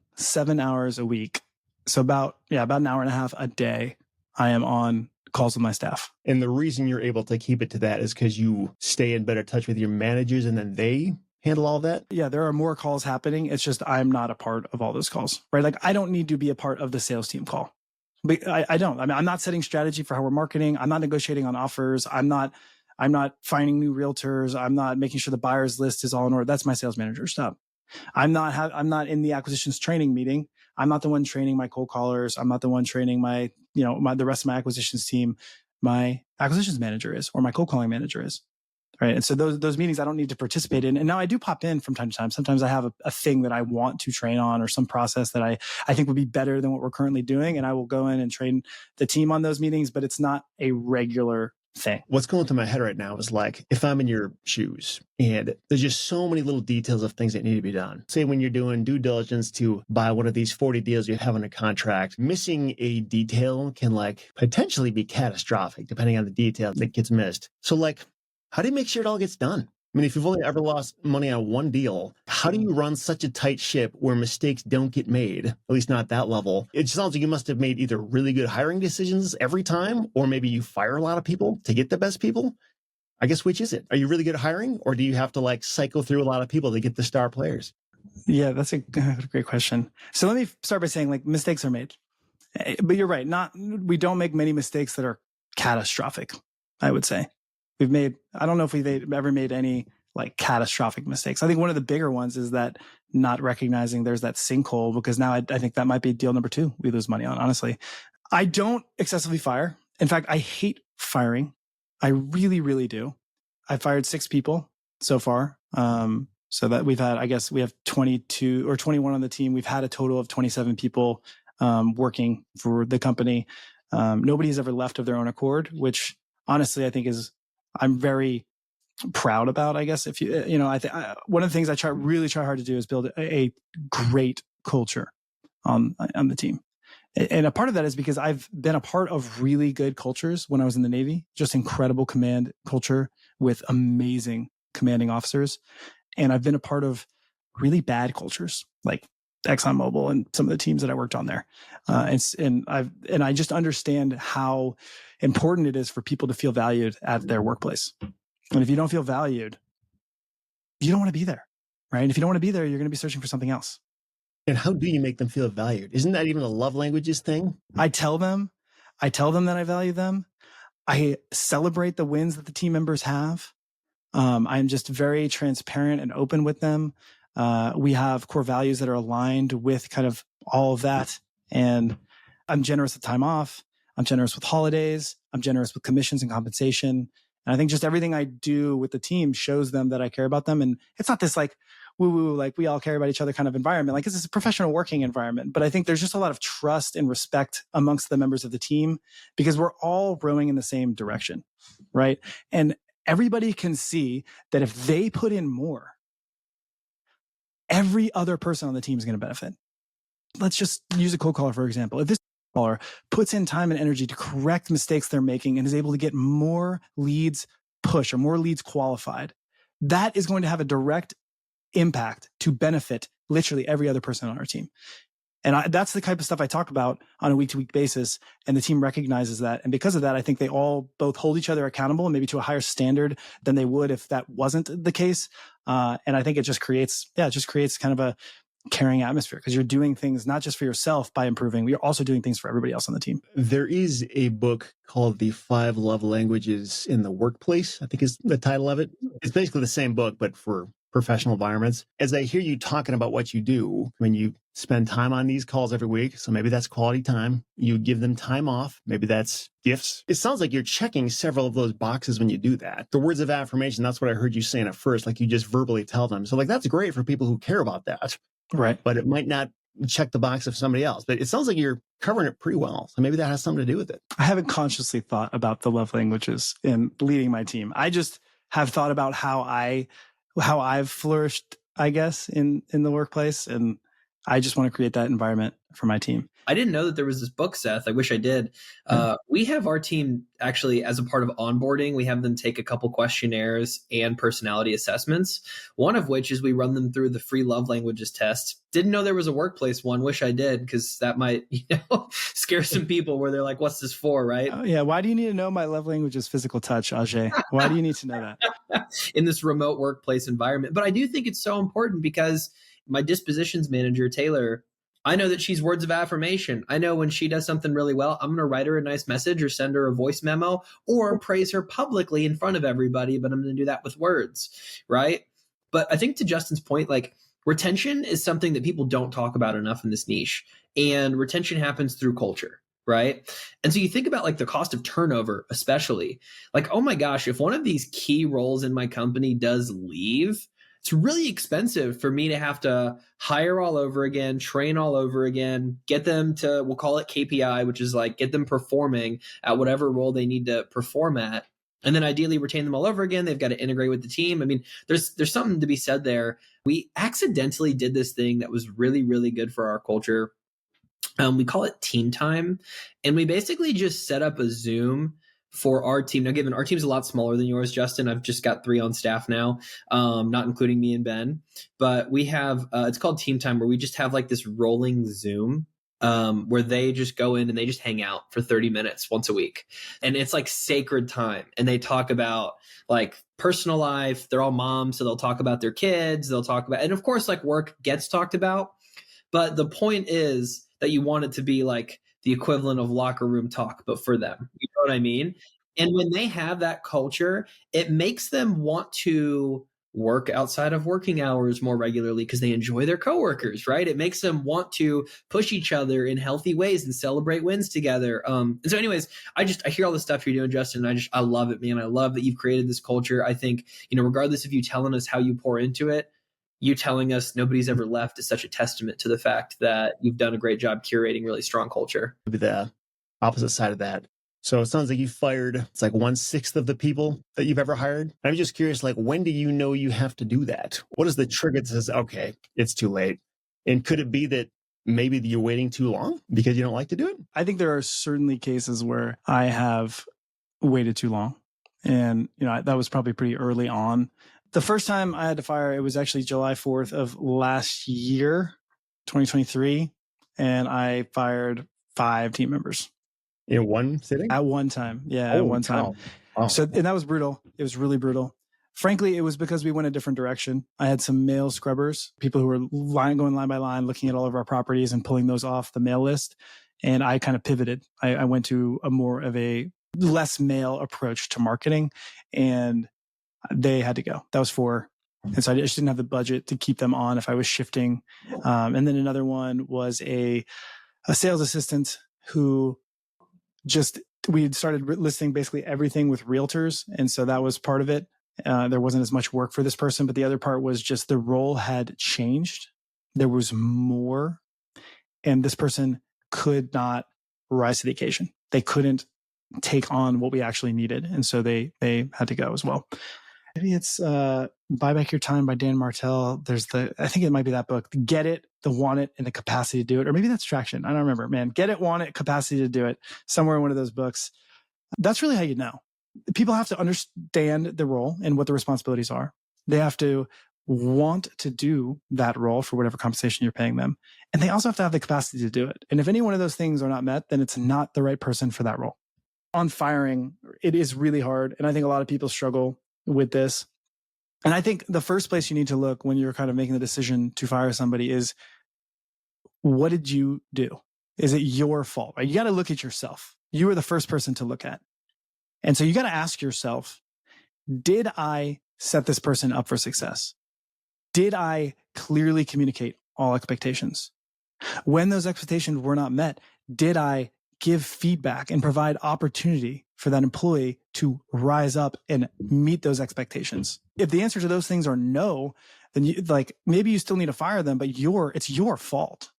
hours a week. So about an hour and a half a day I am on calls with my staff. And the reason you're able to keep it to that is because you stay in better touch with your managers and then they handle all that? Yeah, there are more calls happening. It's just I'm not a part of all those calls, right? Like I don't need to be a part of the sales team call. But I don't. I mean, I'm not setting strategy for how we're marketing. I'm not negotiating on offers. I'm not finding new realtors. I'm not making sure the buyer's list is all in order. That's my sales manager's job. I'm not in the acquisitions training meeting. I'm not the one training my cold callers. I'm not the one training the rest of my acquisitions team. My acquisitions manager is, or my cold calling manager is. Right. And so those meetings I don't need to participate in. And now I do pop in from time to time. Sometimes I have a thing that I want to train on, or some process that I think would be better than what we're currently doing. And I will go in and train the team on those meetings, but it's not a regular thing. What's going through my head right now is like, if I'm in your shoes and there's just so many little details of things that need to be done. Say when you're doing due diligence to buy one of these 40 deals you have on a contract, missing a detail can like potentially be catastrophic depending on the detail that gets missed. So like, how do you make sure it all gets done? I mean, if you've only ever lost money on one deal, how do you run such a tight ship where mistakes don't get made, at least not at that level? It sounds like you must have made either really good hiring decisions every time, or maybe you fire a lot of people to get the best people. I guess, which is it? Are you really good at hiring, or do you have to like cycle through a lot of people to get the star players? Yeah, that's a great question. So let me start by saying like mistakes are made, but you're right. We don't make many mistakes that are catastrophic, I would say. I don't know if we've ever made any like catastrophic mistakes. I think one of the bigger ones is that not recognizing there's that sinkhole, because now I think that might be deal number 2 we lose money on, honestly. I don't excessively fire. In fact, I hate firing. I really, really do. I fired 6 people so far. So that we have 22 or 21 on the team. We've had a total of 27 people working for the company. Nobody's ever left of their own accord, which honestly I think I'm very proud about. I guess if one of the things I really try hard to do is build a great culture on the team. And a part of that is because I've been a part of really good cultures when I was in the Navy, just incredible command culture with amazing commanding officers. And I've been a part of really bad cultures like ExxonMobil and some of the teams that I worked on there. And I just understand how important it is for people to feel valued at their workplace. And if you don't feel valued, you don't want to be there, right? And if you don't want to be there, you're going to be searching for something else. And how do you make them feel valued? Isn't that even a love languages thing? I tell them that I value them. I celebrate the wins that the team members have. I'm just very transparent and open with them. We have core values that are aligned with kind of all of that. And I'm generous with time off. I'm generous with holidays. I'm generous with commissions and compensation. And I think just everything I do with the team shows them that I care about them. And it's not this like woo-woo, like we all care about each other kind of environment. Like this is a professional working environment. But I think there's just a lot of trust and respect amongst the members of the team because we're all rowing in the same direction, right? And everybody can see that if they put in more, every other person on the team is going to benefit. Let's just use a cold caller, for example. If this caller puts in time and energy to correct mistakes they're making and is able to get more leads pushed or more leads qualified, that is going to have a direct impact to benefit literally every other person on our team. And that's the type of stuff I talk about on a week-to-week basis. And the team recognizes that. And because of that, I think they all both hold each other accountable and maybe to a higher standard than they would if that wasn't the case. And I think it just creates kind of a caring atmosphere because you're doing things not just for yourself by improving, but you're also doing things for everybody else on the team. There is a book called The 5 Love Languages in the Workplace, I think is the title of it. It's basically the same book, but for professional environments. As I hear you talking about what you do, when you spend time on these calls every week, so maybe that's quality time, you give them time off, maybe that's gifts. It sounds like you're checking several of those boxes when you do that. The words of affirmation, that's what I heard you saying at first, like you just verbally tell them. So like that's great for people who care about that. Right. But it might not check the box of somebody else. But it sounds like you're covering it pretty well. So maybe that has something to do with it. I haven't consciously thought about the love languages in leading my team. I just have thought about how I've flourished, I guess, in the workplace. And I just want to create that environment for my team. I didn't know that there was this book, Seth. I wish I did. We have our team actually, as a part of onboarding, we have them take a couple questionnaires and personality assessments, one of which is we run them through the free love languages test. Didn't know there was a workplace one. Wish I did, because that might, scare some people where they're like, what's this for, right? Yeah. Why do you need to know my love language is physical touch, Ajay? Why do you need to know that? In this remote workplace environment. But I do think it's so important because my dispositions manager, Taylor, I know that she's words of affirmation. I know when she does something really well, I'm going to write her a nice message or send her a voice memo or praise her publicly in front of everybody, but I'm going to do that with words, right? But I think to Justin's point, like retention is something that people don't talk about enough in this niche. And retention happens through culture, right? And so you think about like the cost of turnover, especially like, oh my gosh, if one of these key roles in my company does leave, it's really expensive for me to have to hire all over again, train all over again, get them to, we'll call it KPI, which is like get them performing at whatever role they need to perform at. And then ideally retain them all over again. They've got to integrate with the team. I mean, there's something to be said there. We accidentally did this thing that was really, really good for our culture. We call it team time. And we basically just set up a Zoom for our team. Now, given our team's a lot smaller than yours, Justin, I've just got 3 on staff now, not including me and Ben. But we have, it's called Team Time, where we just have like this rolling Zoom where they just go in and they just hang out for 30 minutes once a week. And it's like sacred time. And they talk about like personal life. They're all moms, so they'll talk about their kids. They'll talk about, and of course, like work gets talked about. But the point is that you want it to be like the equivalent of locker room talk, but for them. You know what I mean? And when they have that culture, it makes them want to work outside of working hours more regularly because they enjoy their coworkers, right? It makes them want to push each other in healthy ways and celebrate wins together. And so anyways, I hear all the stuff you're doing, Justin. And I love it, man. I love that you've created this culture. I think, regardless of you telling us how you pour into it, you telling us nobody's ever left is such a testament to the fact that you've done a great job curating really strong culture. Maybe the opposite side of that. So it sounds like you fired, it's like 1/6 of the people that you've ever hired. I'm just curious, like, when do you know you have to do that? What is the trigger that says, okay, it's too late? And could it be that maybe you're waiting too long because you don't like to do it? I think there are certainly cases where I have waited too long. And, that was probably pretty early on. The first time I had to fire, it was actually July 4th of last year, 2023. And I fired 5 team members. In one sitting? At one time. Yeah, at one time. Wow. So, and that was brutal. It was really brutal. Frankly, it was because we went a different direction. I had some mail scrubbers, people who were going line by line, looking at all of our properties and pulling those off the mail list. And I kind of pivoted. I went to a more of a less mail approach to marketing, and they had to go. That was 4. And so I just didn't have the budget to keep them on if I was shifting. And then another one was a sales assistant who we had started listing basically everything with realtors. And so that was part of it. There wasn't as much work for this person, but the other part was just the role had changed. There was more, and this person could not rise to the occasion. They couldn't take on what we actually needed. And so they had to go as well. Maybe it's Buy Back Your Time by Dan Martell. I think it might be that book, Get It, the Want It, and the Capacity to Do It. Or maybe that's Traction. I don't remember, man. Get It, Want It, Capacity to Do It. Somewhere in one of those books. That's really how you know. People have to understand the role and what the responsibilities are. They have to want to do that role for whatever compensation you're paying them. And they also have to have the capacity to do it. And if any one of those things are not met, then it's not the right person for that role. On firing, it is really hard. And I think a lot of people struggle with this. And I think the first place you need to look when you're kind of making the decision to fire somebody is, what did you do? Is it your fault? Right? You got to look at yourself. You were the first person to look at. And so you got to ask yourself, did I set this person up for success? Did I clearly communicate all expectations? When those expectations were not met, did I give feedback and provide opportunity for that employee to rise up and meet those expectations? If the answer to those things are no, then maybe you still need to fire them, but it's your fault.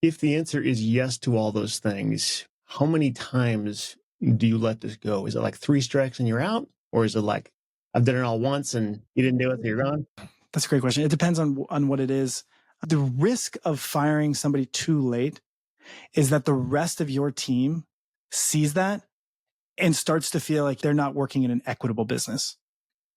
If the answer is yes to all those things, how many times do you let this go? Is it like 3 strikes and you're out? Or is it like, I've done it all once and you didn't do it, so you're gone? That's a great question. It depends on what it is. The risk of firing somebody too late is that the rest of your team sees that and starts to feel like they're not working in an equitable business.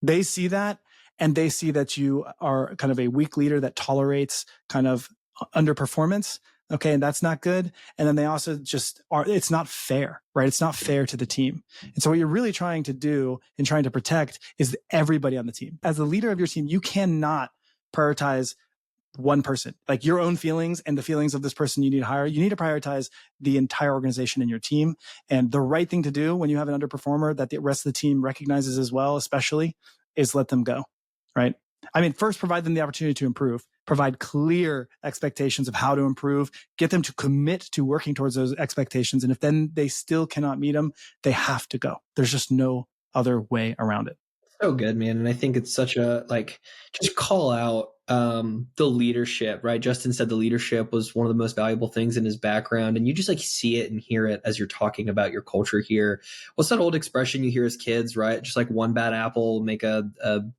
They see that, and they see that you are kind of a weak leader that tolerates kind of underperformance. Okay. And that's not good. And then they also it's not fair, right? It's not fair to the team. And so what you're really trying to do and trying to protect is everybody on the team. As the leader of your team, you cannot prioritize one person, like your own feelings and the feelings of this person you need to hire. You need to prioritize the entire organization and your team. And the right thing to do when you have an underperformer that the rest of the team recognizes as well, especially, is let them go, right? I mean, first, provide them the opportunity to improve, provide clear expectations of how to improve, get them to commit to working towards those expectations. And if then they still cannot meet them, they have to go. There's just no other way around it. So good, man. And I think it's such a, just call out the leadership, right? Justin said the leadership was one of the most valuable things in his background. And you just see it and hear it as you're talking about your culture here. What's that old expression you hear as kids, right? Just like one bad apple make a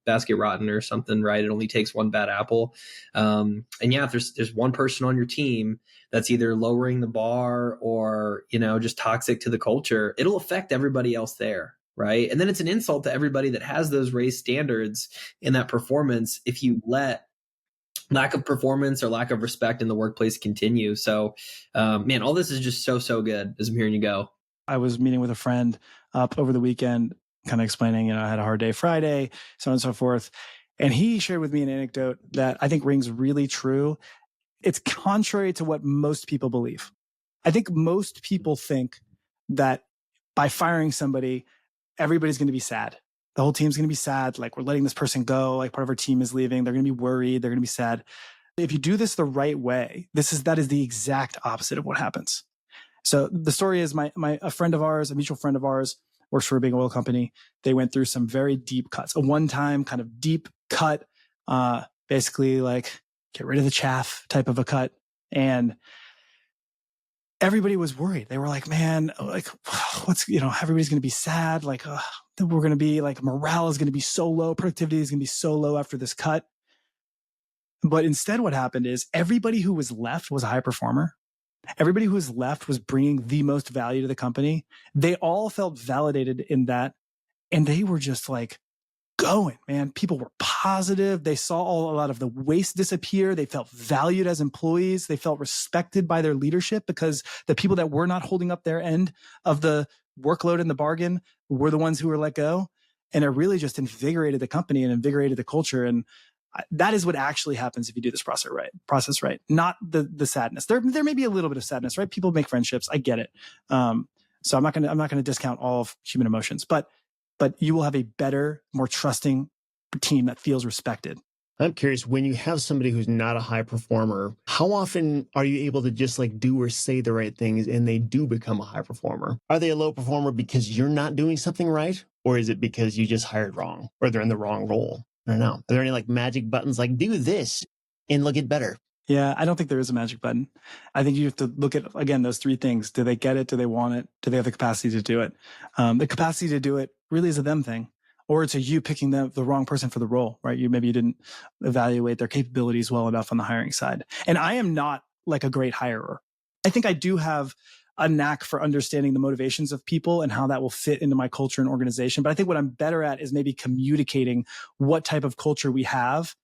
basket rotten or something, right? It only takes one bad apple. And yeah, if there's one person on your team that's either lowering the bar or, just toxic to the culture, it'll affect everybody else there. Right. And then it's an insult to everybody that has those raised standards in that performance if you let lack of performance or lack of respect in the workplace continue. So, man, all this is just so good as I'm hearing you go. I was meeting with a friend up over the weekend, kind of explaining, I had a hard day Friday, so on and so forth. And he shared with me an anecdote that I think rings really true. It's contrary to what most people believe. I think most people think that by firing somebody, everybody's going to be sad. The whole team's going to be sad. Like, we're letting this person go. Like, part of our team is leaving. They're going to be worried. They're going to be sad. If you do this the right way, that is the exact opposite of what happens. So the story is a friend of ours, a mutual friend of ours, works for a big oil company. They went through some very deep cuts, a one-time kind of deep cut, basically like get rid of the chaff type of a cut. And everybody was worried. They were like, man, like, what's, everybody's going to be sad. Like, we're going to be like, morale is going to be so low. Productivity is going to be so low after this cut. But instead what happened is everybody who was left was a high performer. Everybody who was left was bringing the most value to the company. They all felt validated in that. And they were just like going, man. People were positive. They saw a lot of the waste disappear. They felt valued as employees. They felt respected by their leadership because the people that were not holding up their end of the workload in the bargain were the ones who were let go. And it really just invigorated the company and invigorated the culture. And that is what actually happens if you do this process right. Not the sadness. There may be a little bit of sadness, right? People make friendships. I get it. So I'm not going to discount all of human emotions, but you will have a better, more trusting team that feels respected. I'm curious, when you have somebody who's not a high performer, how often are you able to just do or say the right things and they do become a high performer? Are they a low performer because you're not doing something right? Or is it because you just hired wrong or they're in the wrong role? I don't know. Are there any magic buttons do this and they'll get better? Yeah, I don't think there is a magic button. I think you have to look at, again, those three things. Do they get it? Do they want it? Do they have the capacity to do it? The capacity to do it really is a them thing, or it's a you picking the wrong person for the role, right? Maybe you didn't evaluate their capabilities well enough on the hiring side. And I am not like a great hirer. I think I do have a knack for understanding the motivations of people and how that will fit into my culture and organization. But I think what I'm better at is maybe communicating what type of culture we have.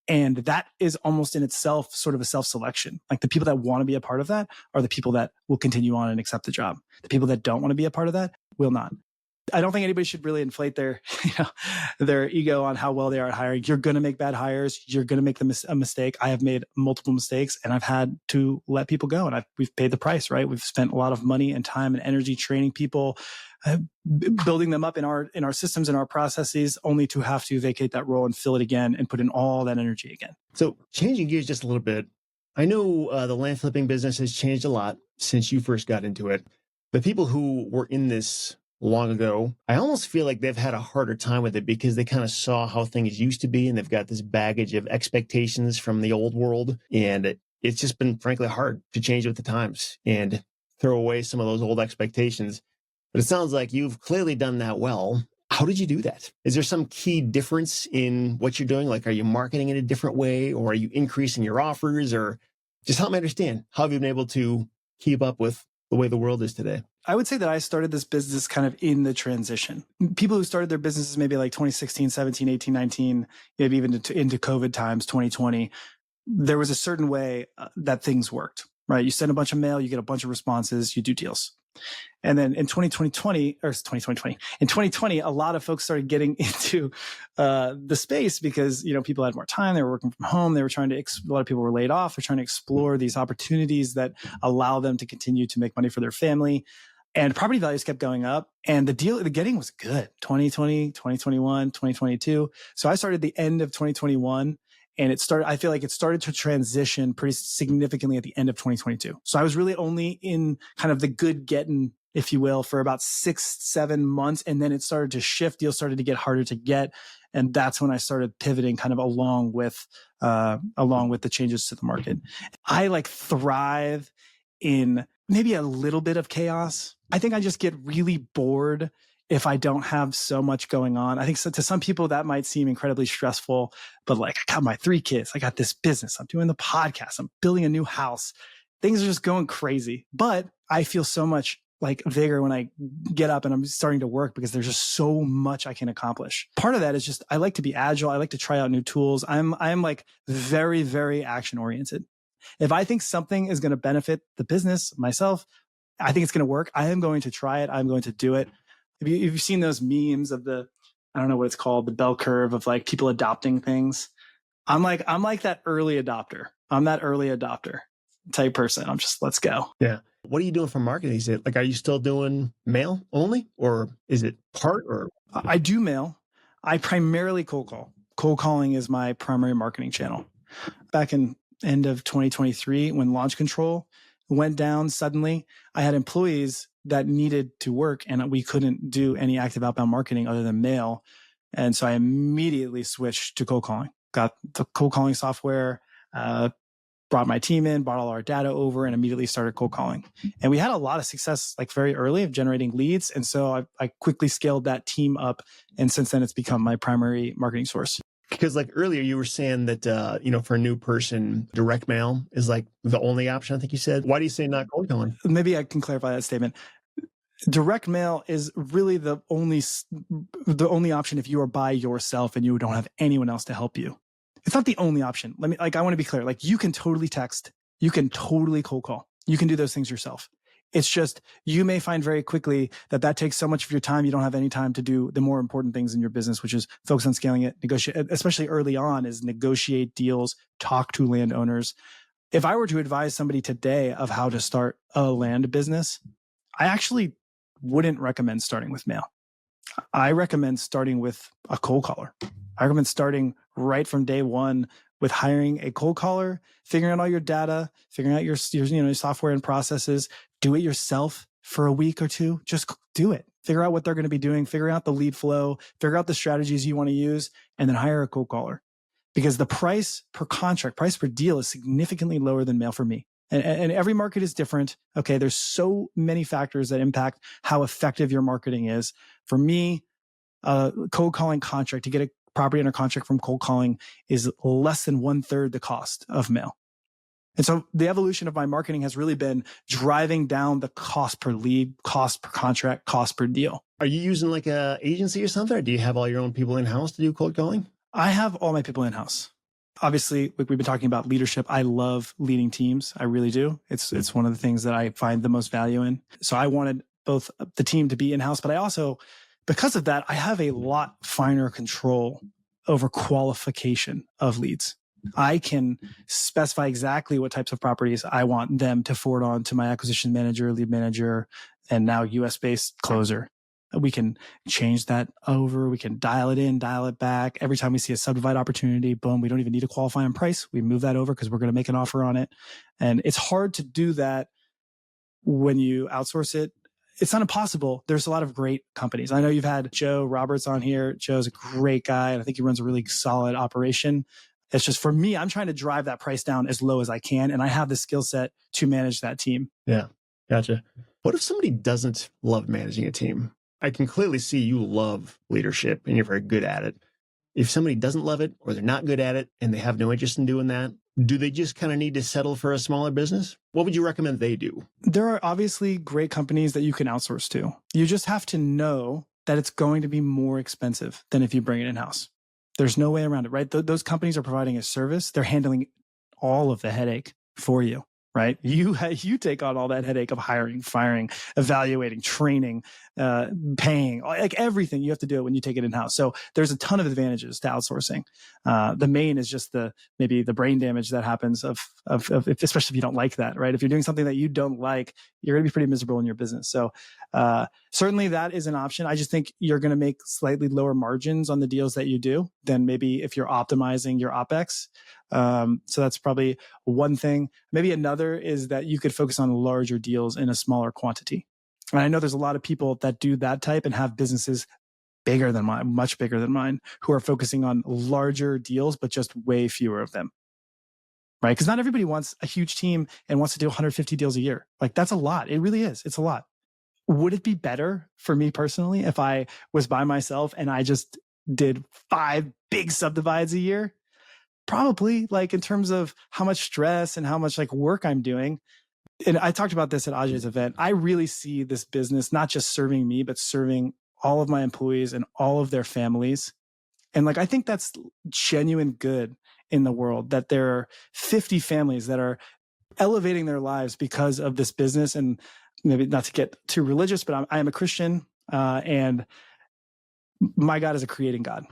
And that is almost in itself sort of a self-selection. Like, the people that want to be a part of that are the people that will continue on and accept the job. The people that don't want to be a part of that will not. I don't think anybody should really inflate their ego on how well they are at hiring. You're going to make bad hires. You're going to make a mistake. I have made multiple mistakes and I've had to let people go, and we've paid the price, right? We've spent a lot of money and time and energy training people, building them up in our systems and our processes, only to have to vacate that role and fill it again and put in all that energy again. So changing gears just a little bit, I know the land flipping business has changed a lot since you first got into it. The people who were in this long ago, I almost feel like they've had a harder time with it because they kind of saw how things used to be and they've got this baggage of expectations from the old world. And it's just been frankly hard to change with the times and throw away some of those old expectations. But it sounds like you've clearly done that well. How did you do that? Is there some key difference in what you're doing? Are you marketing in a different way, or are you increasing your offers, or just help me understand how have you been able to keep up with the way the world is today? I would say that I started this business kind of in the transition. People who started their businesses maybe 2016, 17, 18, 19, maybe even into COVID times, 2020, there was a certain way that things worked, right? You send a bunch of mail, you get a bunch of responses, you do deals. And then in 2020, a lot of folks started getting into the space because, people had more time. They were working from home. They were a lot of people were laid off. They're trying to explore these opportunities that allow them to continue to make money for their family. And property values kept going up, and the getting was good. 2020, 2021, 2022. So I started the end of 2021, and I feel like it started to transition pretty significantly at the end of 2022. So I was really only in kind of the good getting, if you will, for about 6-7 months. And then it started to shift. Deals started to get harder to get. And that's when I started pivoting kind of along with the changes to the market. I thrive in maybe a little bit of chaos. I think I just get really bored if I don't have so much going on. I think to some people that might seem incredibly stressful, but I got my 3 kids, I got this business, I'm doing the podcast, I'm building a new house. Things are just going crazy, but I feel so much vigor when I get up and I'm starting to work because there's just so much I can accomplish. Part of that is just, I like to be agile. I like to try out new tools. I'm very, very action oriented. If I think something is going to benefit the business, myself, I think it's going to work, I am going to try it. I'm going to do it. If you've seen those memes of I don't know what it's called, the bell curve of people adopting things. I'm like that early adopter. I'm that early adopter type person. I'm just, let's go. Yeah. What are you doing for marketing? Is it are you still doing mail only, or is it part? Or I do mail. I primarily cold call. Cold calling is my primary marketing channel. Back in end of 2023, when launch control went down suddenly, I had employees that needed to work and we couldn't do any active outbound marketing other than mail. And so I immediately switched to cold calling, got the cold calling software, brought my team in, brought all our data over, and immediately started cold calling. And we had a lot of success very early of generating leads. And so I quickly scaled that team up. And since then, it's become my primary marketing source. Because earlier you were saying that, for a new person, direct mail is the only option, I think you said. Why do you say not cold calling? Maybe I can clarify that statement. Direct mail is really the only option if you are by yourself and you don't have anyone else to help you. It's not the only option. I want to be clear. You can totally text, you can totally cold call, you can do those things yourself. It's just, you may find very quickly that takes so much of your time. You don't have any time to do the more important things in your business, which is focus on scaling it, negotiate, especially early on, is negotiate deals, talk to landowners. If I were to advise somebody today of how to start a land business, I actually wouldn't recommend starting with mail. I recommend starting with a cold caller. I recommend starting right from day one with hiring a cold caller, figuring out all your data, figuring out your software and processes. Do it yourself for a week or two. Just do it. Figure out what they're going to be doing. Figure out the lead flow. Figure out the strategies you want to use, and then hire a cold caller. Because the price per contract, price per deal is significantly lower than mail for me. And every market is different. Okay, there's so many factors that impact how effective your marketing is. For me, cold calling contract, to get a property under contract from cold calling, is less than 1/3 the cost of mail. And so the evolution of my marketing has really been driving down the cost per lead, cost per contract, cost per deal. Are you using a agency or something? Or do you have all your own people in-house to do cold calling? I have all my people in-house. Obviously, we've been talking about leadership. I love leading teams. I really do. It's one of the things that I find the most value in. So I wanted both the team to be in-house, but I also, because of that, I have a lot finer control over qualification of leads. I can specify exactly what types of properties I want them to forward on to my acquisition manager, lead manager, and now US-based closer. We can change that over. We can dial it in, dial it back. Every time we see a subdivide opportunity, boom, we don't even need to qualify on price. We move that over because we're going to make an offer on it. And it's hard to do that when you outsource it. It's not impossible. There's a lot of great companies. I know you've had Joe Roberts on here. Joe's a great guy, and I think he runs a really solid operation. It's just, for me, I'm trying to drive that price down as low as I can, and I have the skill set to manage that team. Yeah, gotcha. What if somebody doesn't love managing a team? I can clearly see you love leadership and you're very good at it. If somebody doesn't love it, or they're not good at it and they have no interest in doing that, do they just kind of need to settle for a smaller business? What would you recommend they do? There are obviously great companies that you can outsource to. You just have to know that it's going to be more expensive than if you bring it in-house. There's no way around it, right? Those companies are providing a service. They're handling all of the headache for you. right? You take on all that headache of hiring, firing, evaluating, training, paying, like everything. You have to do it when you take it in-house. So there's a ton of advantages to outsourcing. The main is just maybe the brain damage that happens of especially if you don't like that, right? If you're doing something that you don't like, you're going to be pretty miserable in your business. So certainly that is an option. I just think you're going to make slightly lower margins on the deals that you do than maybe if you're optimizing your OpEx. So that's probably one thing. Maybe another is that you could focus on larger deals in a smaller quantity. And I know there's a lot of people that do that type and have businesses bigger than mine, much bigger than mine, who are focusing on larger deals, but just way fewer of them. Right? Because not everybody wants a huge team and wants to do 150 deals a year. Like that's a lot. It really is. It's a lot. Would it be better for me personally if I was by myself and I just did 5 big subdivides a year? Probably, like in terms of how much stress and how much like work I'm doing. And I talked about this at Ajay's event. I really see this business not just serving me, but serving all of my employees and all of their families. And like, I think that's genuine good in the world, that there are 50 families that are elevating their lives because of this business. And maybe not to get too religious, but I am a Christian, and my God is a creating God,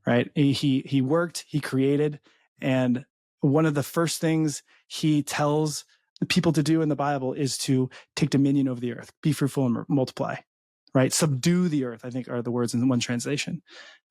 right? He worked, he created. And one of the first things he tells the people to do in the Bible is to take dominion over the earth, be fruitful and multiply, right? Subdue the earth, I think are the words in one translation.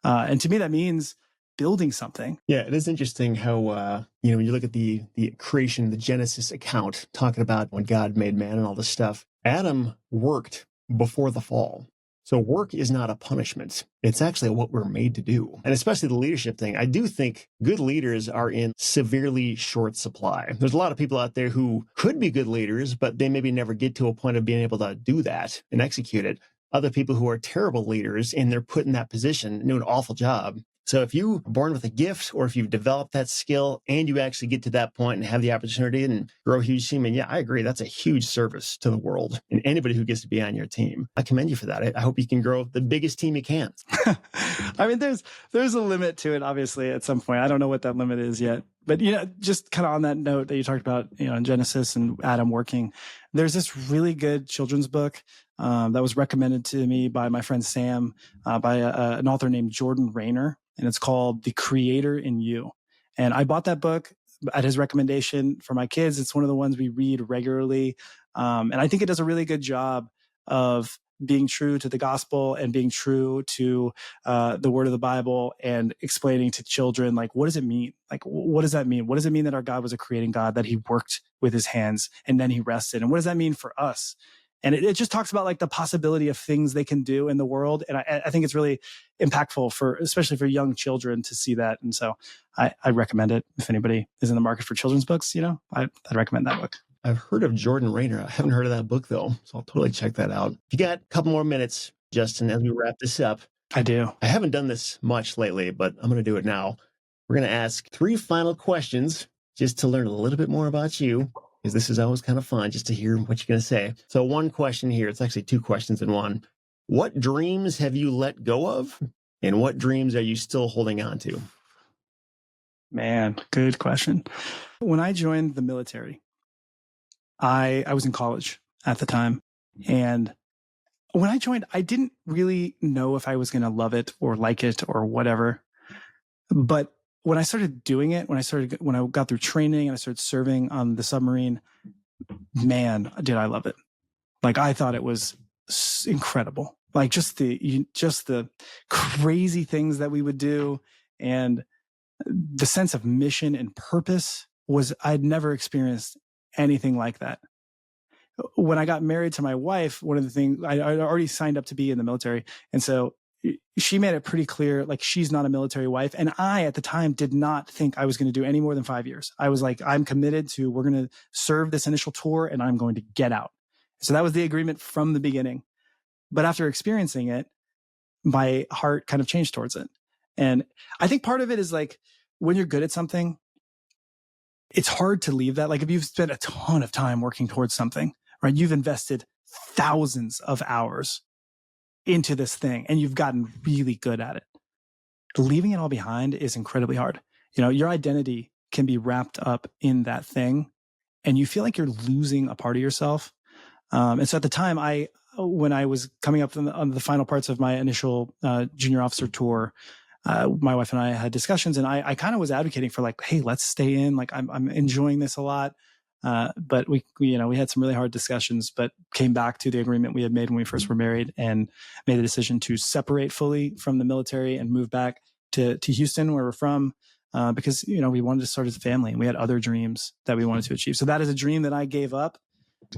And to me, that means building something. Yeah, it is interesting how, when you look at the creation, the Genesis account, talking about when God made man and all this stuff, Adam worked before the fall. So work is not a punishment. It's actually what we're made to do. And especially the leadership thing. I do think good leaders are in severely short supply. There's a lot of people out there who could be good leaders, but they maybe never get to a point of being able to do that and execute it. Other people who are terrible leaders and they're put in that position and do an awful job. So if you are born with a gift, or if you've developed that skill and you actually get to that point and have the opportunity and grow a huge team, and yeah, I agree, that's a huge service to the world and anybody who gets to be on your team. I commend you for that. I hope you can grow the biggest team you can. I mean, there's a limit to it, obviously, at some point. I don't know what that limit is yet. But, just kind of on that note that you talked about, in Genesis and Adam working, there's this really good children's book that was recommended to me by my friend Sam, by an author named Jordan Rayner. And it's called The Creator in You. And I bought that book at his recommendation for my kids. It's one of the ones we read regularly. And I think it does a really good job of being true to the gospel and being true to the word of the Bible and explaining to children, like, what does it mean? Like, what does that mean? What does it mean that our God was a creating God, that he worked with his hands and then he rested? And what does that mean for us? And it just talks about like the possibility of things they can do in the world. And I think it's really impactful especially for young children to see that. And so I recommend it. If anybody is in the market for children's books, I'd recommend that book. I've heard of Jordan Rayner. I haven't heard of that book though. So I'll totally check that out. If you got a couple more minutes, Justin, as we wrap this up. I do. I haven't done this much lately, but I'm going to do it now. We're going to ask 3 final questions just to learn a little bit more about you. Because this is always kind of fun just to hear what you're going to say. So one question here, it's actually 2 questions in one. What dreams have you let go of? And what dreams are you still holding on to? Man, good question. When I joined the military, I was in college at the time. And when I joined, I didn't really know if I was going to love it or like it or whatever. But when I started doing it, when I got through training and I started serving on the submarine, man, did I love it. Like, I thought it was incredible. Like just the crazy things that we would do, and the sense of mission and purpose I'd never experienced anything like that. When I got married to my wife, one of the things I already signed up to be in the military. And so she made it pretty clear, like, she's not a military wife. And I, at the time, did not think I was going to do any more than 5 years. I was like, I'm committed to, we're going to serve this initial tour and I'm going to get out. So that was the agreement from the beginning. But after experiencing it, my heart kind of changed towards it. And I think part of it is like, when you're good at something, it's hard to leave that. Like, if you've spent a ton of time working towards something, right? You've invested thousands of hours into this thing and you've gotten really good at it. Leaving it all behind is incredibly hard. Your identity can be wrapped up in that thing. and you feel like you're losing a part of yourself. And so at the time, when I was coming up on the final parts of my initial junior officer tour, my wife and I had discussions, and I kind of was advocating for like, hey, let's stay in. Like, I'm enjoying this a lot. But we had some really hard discussions, but came back to the agreement we had made when we first were married, and made the decision to separate fully from the military and move back to Houston, where we're from, because, we wanted to start as a family, and we had other dreams that we wanted to achieve. So that is a dream that I gave up,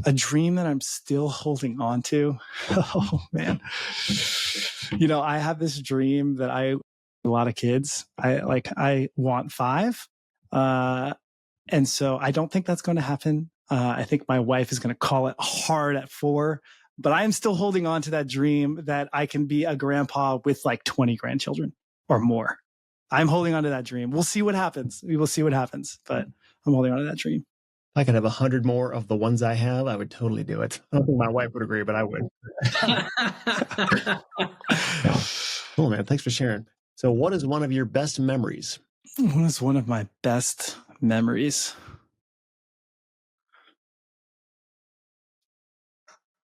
a dream that I'm still holding on to. Oh man. I have this dream that a lot of kids. I want 5. And so I don't think that's going to happen. I think my wife is going to call it hard at 4, but I am still holding on to that dream that I can be a grandpa with like 20 grandchildren or more. I'm holding on to that dream. We'll see what happens. We will see what happens, but I'm holding on to that dream. If I could have 100 more of the ones I have, I would totally do it. I don't think my wife would agree, but I would. Cool, man. Thanks for sharing. So what is one of your best memories? What is one of my best memories?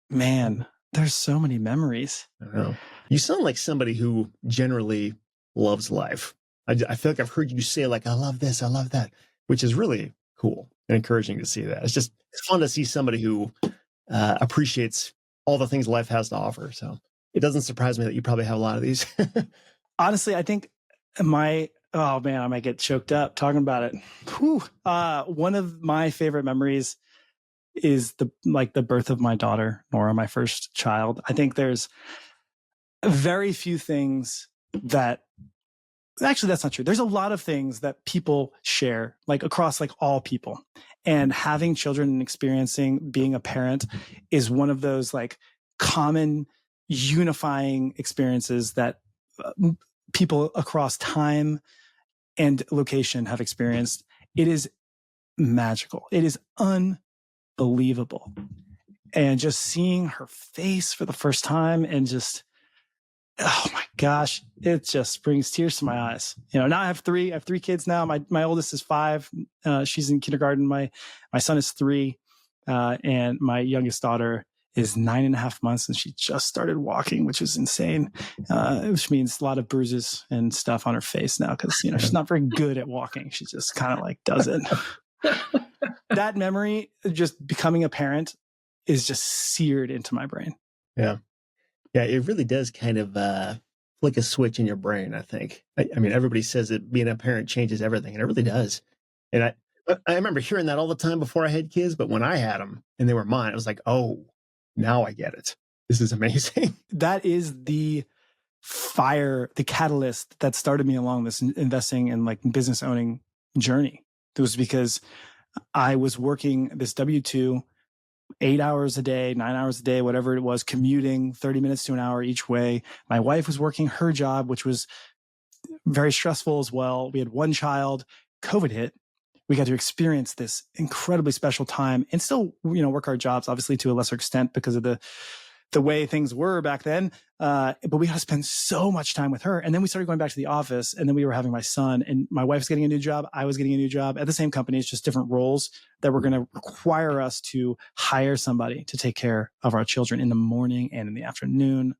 Man, there's so many memories. I know. You sound like somebody who generally loves life. I feel like I've heard you say like, I love this, I love that, which is really cool and encouraging to see that. It's fun to see somebody who appreciates all the things life has to offer. So it doesn't surprise me that you probably have a lot of these. Honestly, I think oh man, I might get choked up talking about it. Whew. One of my favorite memories is the birth of my daughter, Nora, my first child. I think there's very few things that, actually, that's not true. There's a lot of things that people share, like across like all people, and having children and experiencing being a parent is one of those like common unifying experiences that people across time and location have experienced. It is magical. It is unbelievable. And just seeing her face for the first time and just, oh my gosh, it just brings tears to my eyes. Now I have 3 kids now. My oldest is 5. She's in kindergarten. My son is 3. And my youngest daughter is 9.5 months, and she just started walking, which is insane. Which means a lot of bruises and stuff on her face now, because she's not very good at walking. She just kind of like does it. That memory, just becoming a parent, is just seared into my brain. Yeah. Yeah, it really does kind of flick a switch in your brain, I think. I mean, everybody says that being a parent changes everything, and it really does. And I remember hearing that all the time before I had kids, but when I had them and they were mine, I was like, oh, now I get it. This is amazing. That is the fire, the catalyst that started me along this investing and like business owning journey. It was because I was working this W-2, 8 hours a day, 9 hours a day, whatever it was, commuting 30 minutes to an hour each way. My wife was working her job, which was very stressful as well. We had 1 child. COVID hit. We got to experience this incredibly special time and still, work our jobs, obviously to a lesser extent because of the way things were back then. But we got to spend so much time with her. And then we started going back to the office, and then we were having my son, and my wife's getting a new job. I was getting a new job at the same company. It's just different roles that were going to require us to hire somebody to take care of our children in the morning and in the afternoon.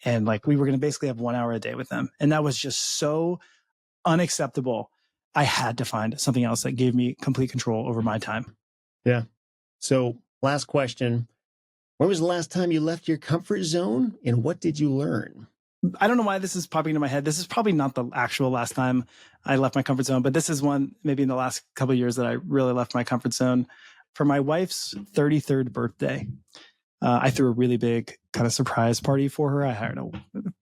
And like, we were going to basically have 1 hour a day with them. And that was just so unacceptable. I had to find something else that gave me complete control over my time. Yeah. So last question. When was the last time you left your comfort zone, and what did you learn? I don't know why this is popping into my head. This is probably not the actual last time I left my comfort zone, but this is one maybe in the last couple of years that I really left my comfort zone. For my wife's 33rd birthday, I threw a really big kind of surprise party for her. I hired a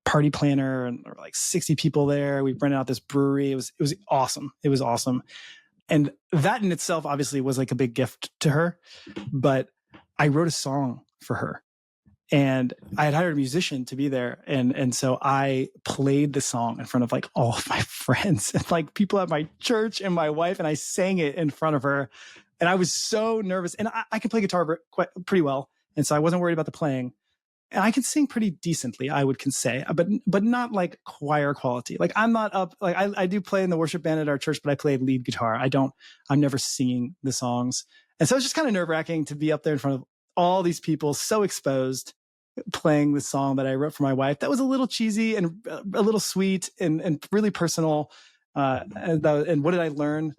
party planner, and there were like 60 people there. We rented out this brewery. It was awesome. It was awesome. And that in itself obviously was like a big gift to her, but I wrote a song for her, and I had hired a musician to be there. And so I played the song in front of like all of my friends and like people at my church and my wife, and I sang it in front of her. And I was so nervous, and I can play guitar pretty well. And so I wasn't worried about the playing, and I can sing pretty decently, I would say, but not like choir quality. Like I'm not up, like I do play in the worship band at our church, but I play lead guitar. I'm never singing the songs. And so it's just kind of nerve wracking to be up there in front of all these people, so exposed, playing this song that I wrote for my wife. That was a little cheesy and a little sweet and really personal. And what did I learn?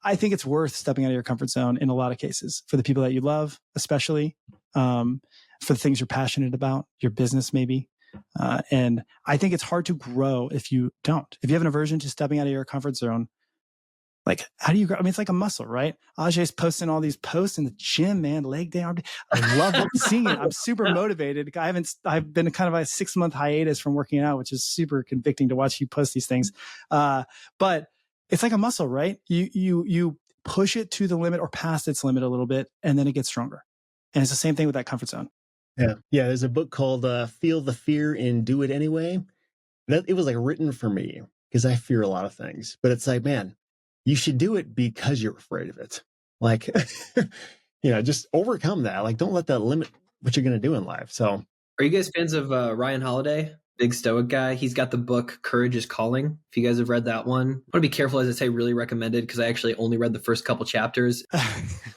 I think it's worth stepping out of your comfort zone in a lot of cases for the people that you love, especially for the things you're passionate about, your business maybe. And I think it's hard to grow if you don't. If you have an aversion to stepping out of your comfort zone, like, how do you grow? I mean, it's like a muscle, right? Ajay's posting all these posts in the gym, man, leg day. I love seeing it. I'm super motivated. I've been kind of a 6-month hiatus from working out, which is super convicting to watch you post these things. But it's like a muscle, right? You push it to the limit or past its limit a little bit, and then it gets stronger. And it's the same thing with that comfort zone. Yeah. There's a book called Feel the Fear and Do It Anyway. It was like written for me because I fear a lot of things, but it's like, man, you should do it because you're afraid of it. Like, just overcome that. Like, don't let that limit what you're going to do in life. So, are you guys fans of Ryan Holiday? Big stoic guy. He's got the book Courage is Calling. If you guys have read that one, I want to be careful as I say really recommended because I actually only read the first couple chapters.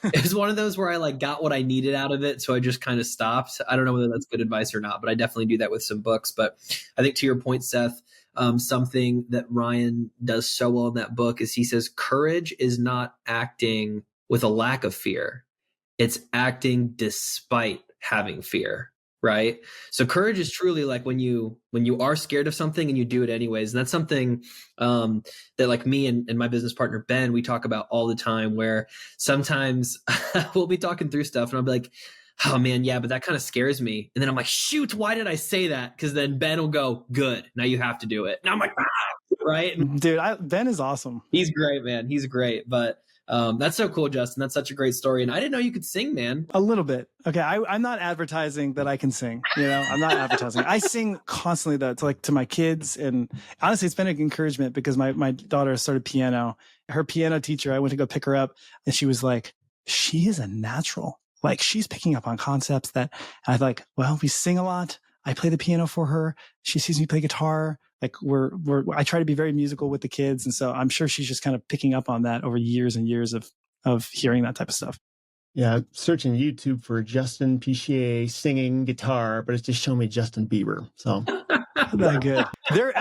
It was one of those where I got what I needed out of it. So I just kind of stopped. I don't know whether that's good advice or not, but I definitely do that with some books. But I think to your point, Seth, something that Ryan does so well in that book is he says, courage is not acting with a lack of fear. It's acting despite having fear. Right. So courage is truly like when you are scared of something and you do it anyways. And that's something that like me and my business partner, Ben, we talk about all the time, where sometimes we'll be talking through stuff and I'll be like, oh man, yeah, but that kind of scares me. And then I'm like, shoot, why did I say that? Because then Ben will go, good, now you have to do it. And I'm like, right. Dude, Ben is awesome. He's great, man. He's great. But that's so cool, Justin. That's such a great story. And I didn't know you could sing, man. A little bit. Okay. I'm not advertising that I can sing. I'm not advertising. I sing constantly though, to my kids. And honestly, it's been an encouragement because my daughter started piano. Her piano teacher, I went to go pick her up and she was like, she is a natural. Like, she's picking up on concepts that I'm like, well, we sing a lot. I play the piano for her. She sees me play guitar. Like I try to be very musical with the kids. And so I'm sure she's just kind of picking up on that over years and years of hearing that type of stuff. Yeah. Searching YouTube for Justin Piché singing guitar, but it's just showing me Justin Bieber. So not good. There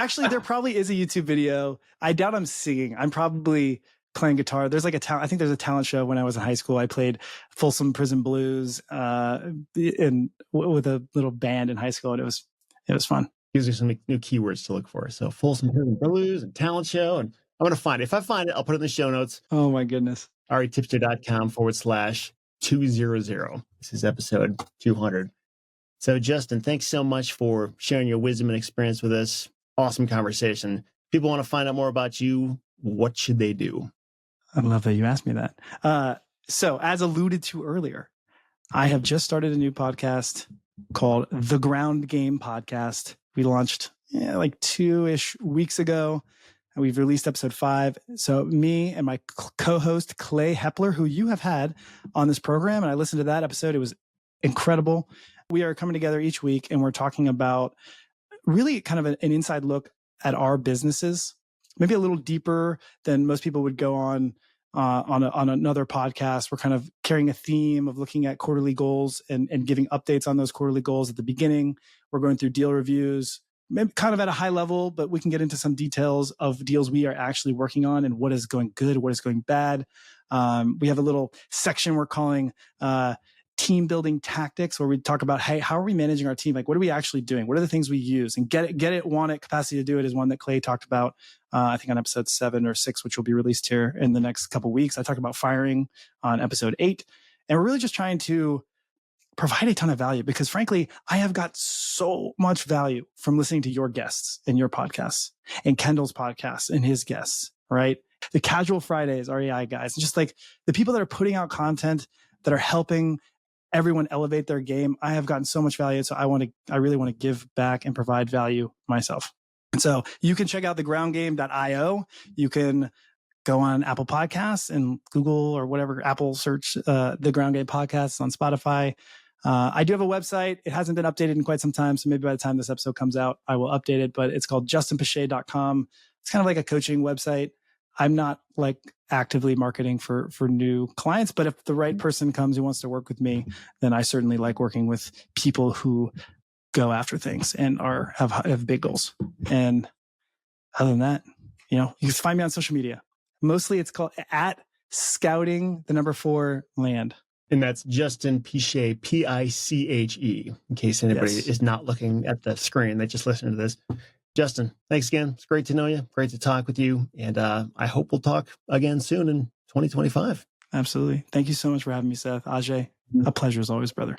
probably is a YouTube video. I doubt I'm singing. I'm probably playing guitar. There's like I think there's a talent show when I was in high school. I played Folsom Prison Blues, with a little band in high school. And it was fun. These are some new keywords to look for. So Folsom Prison Blues and talent show. And I'm going to find it. If I find it, I'll put it in the show notes. Oh my goodness. REtipster.com/200. This is episode 200. So Justin, thanks so much for sharing your wisdom and experience with us. Awesome conversation. People want to find out more about you. What should they do? I love that you asked me that. So as alluded to earlier, I have just started a new podcast called The Ground Game Podcast. We launched like 2-ish weeks ago. And we've released episode 5. So me and my co-host Clay Hepler, who you have had on this program, and I listened to that episode. It was incredible. We are coming together each week and we're talking about really kind of an inside look at our businesses, maybe a little deeper than most people would go on another podcast. We're kind of carrying a theme of looking at quarterly goals and giving updates on those quarterly goals at the beginning. We're going through deal reviews, maybe kind of at a high level, but we can get into some details of deals we are actually working on and what is going good, what is going bad. We have a little section we're calling team building tactics, where we talk about, hey, how are we managing our team? Like, what are we actually doing? What are the things we use? And get it, want it, capacity to do it is one that Clay talked about, I think on episode 7 or 6, which will be released here in the next couple of weeks. I talked about firing on episode 8. And we're really just trying to provide a ton of value because frankly, I have got so much value from listening to your guests and your podcasts and Kendall's podcasts and his guests, right? The Casual Fridays, REI guys, just like the people that are putting out content that are helping everyone elevate their game. I have gotten so much value. So I really want to give back and provide value myself. And so you can check out thegroundgame.io. You can go on Apple Podcasts and Google or whatever, Apple search The Ground Game Podcast on Spotify. I do have a website. It hasn't been updated in quite some time. So maybe by the time this episode comes out, I will update it, but it's called justinpiche.com. It's kind of like a coaching website. I'm not like actively marketing for new clients, but if the right person comes who wants to work with me, then I certainly like working with people who go after things and have big goals. And other than that, you can find me on social media. Mostly it's called @scouting4land. And that's Justin Piché, Piche, in case anybody is not looking at the screen. They just listen to this. Justin, thanks again. It's great to know you. Great to talk with you. And I hope we'll talk again soon in 2025. Absolutely. Thank you so much for having me, Seth. Ajay, a pleasure as always, brother.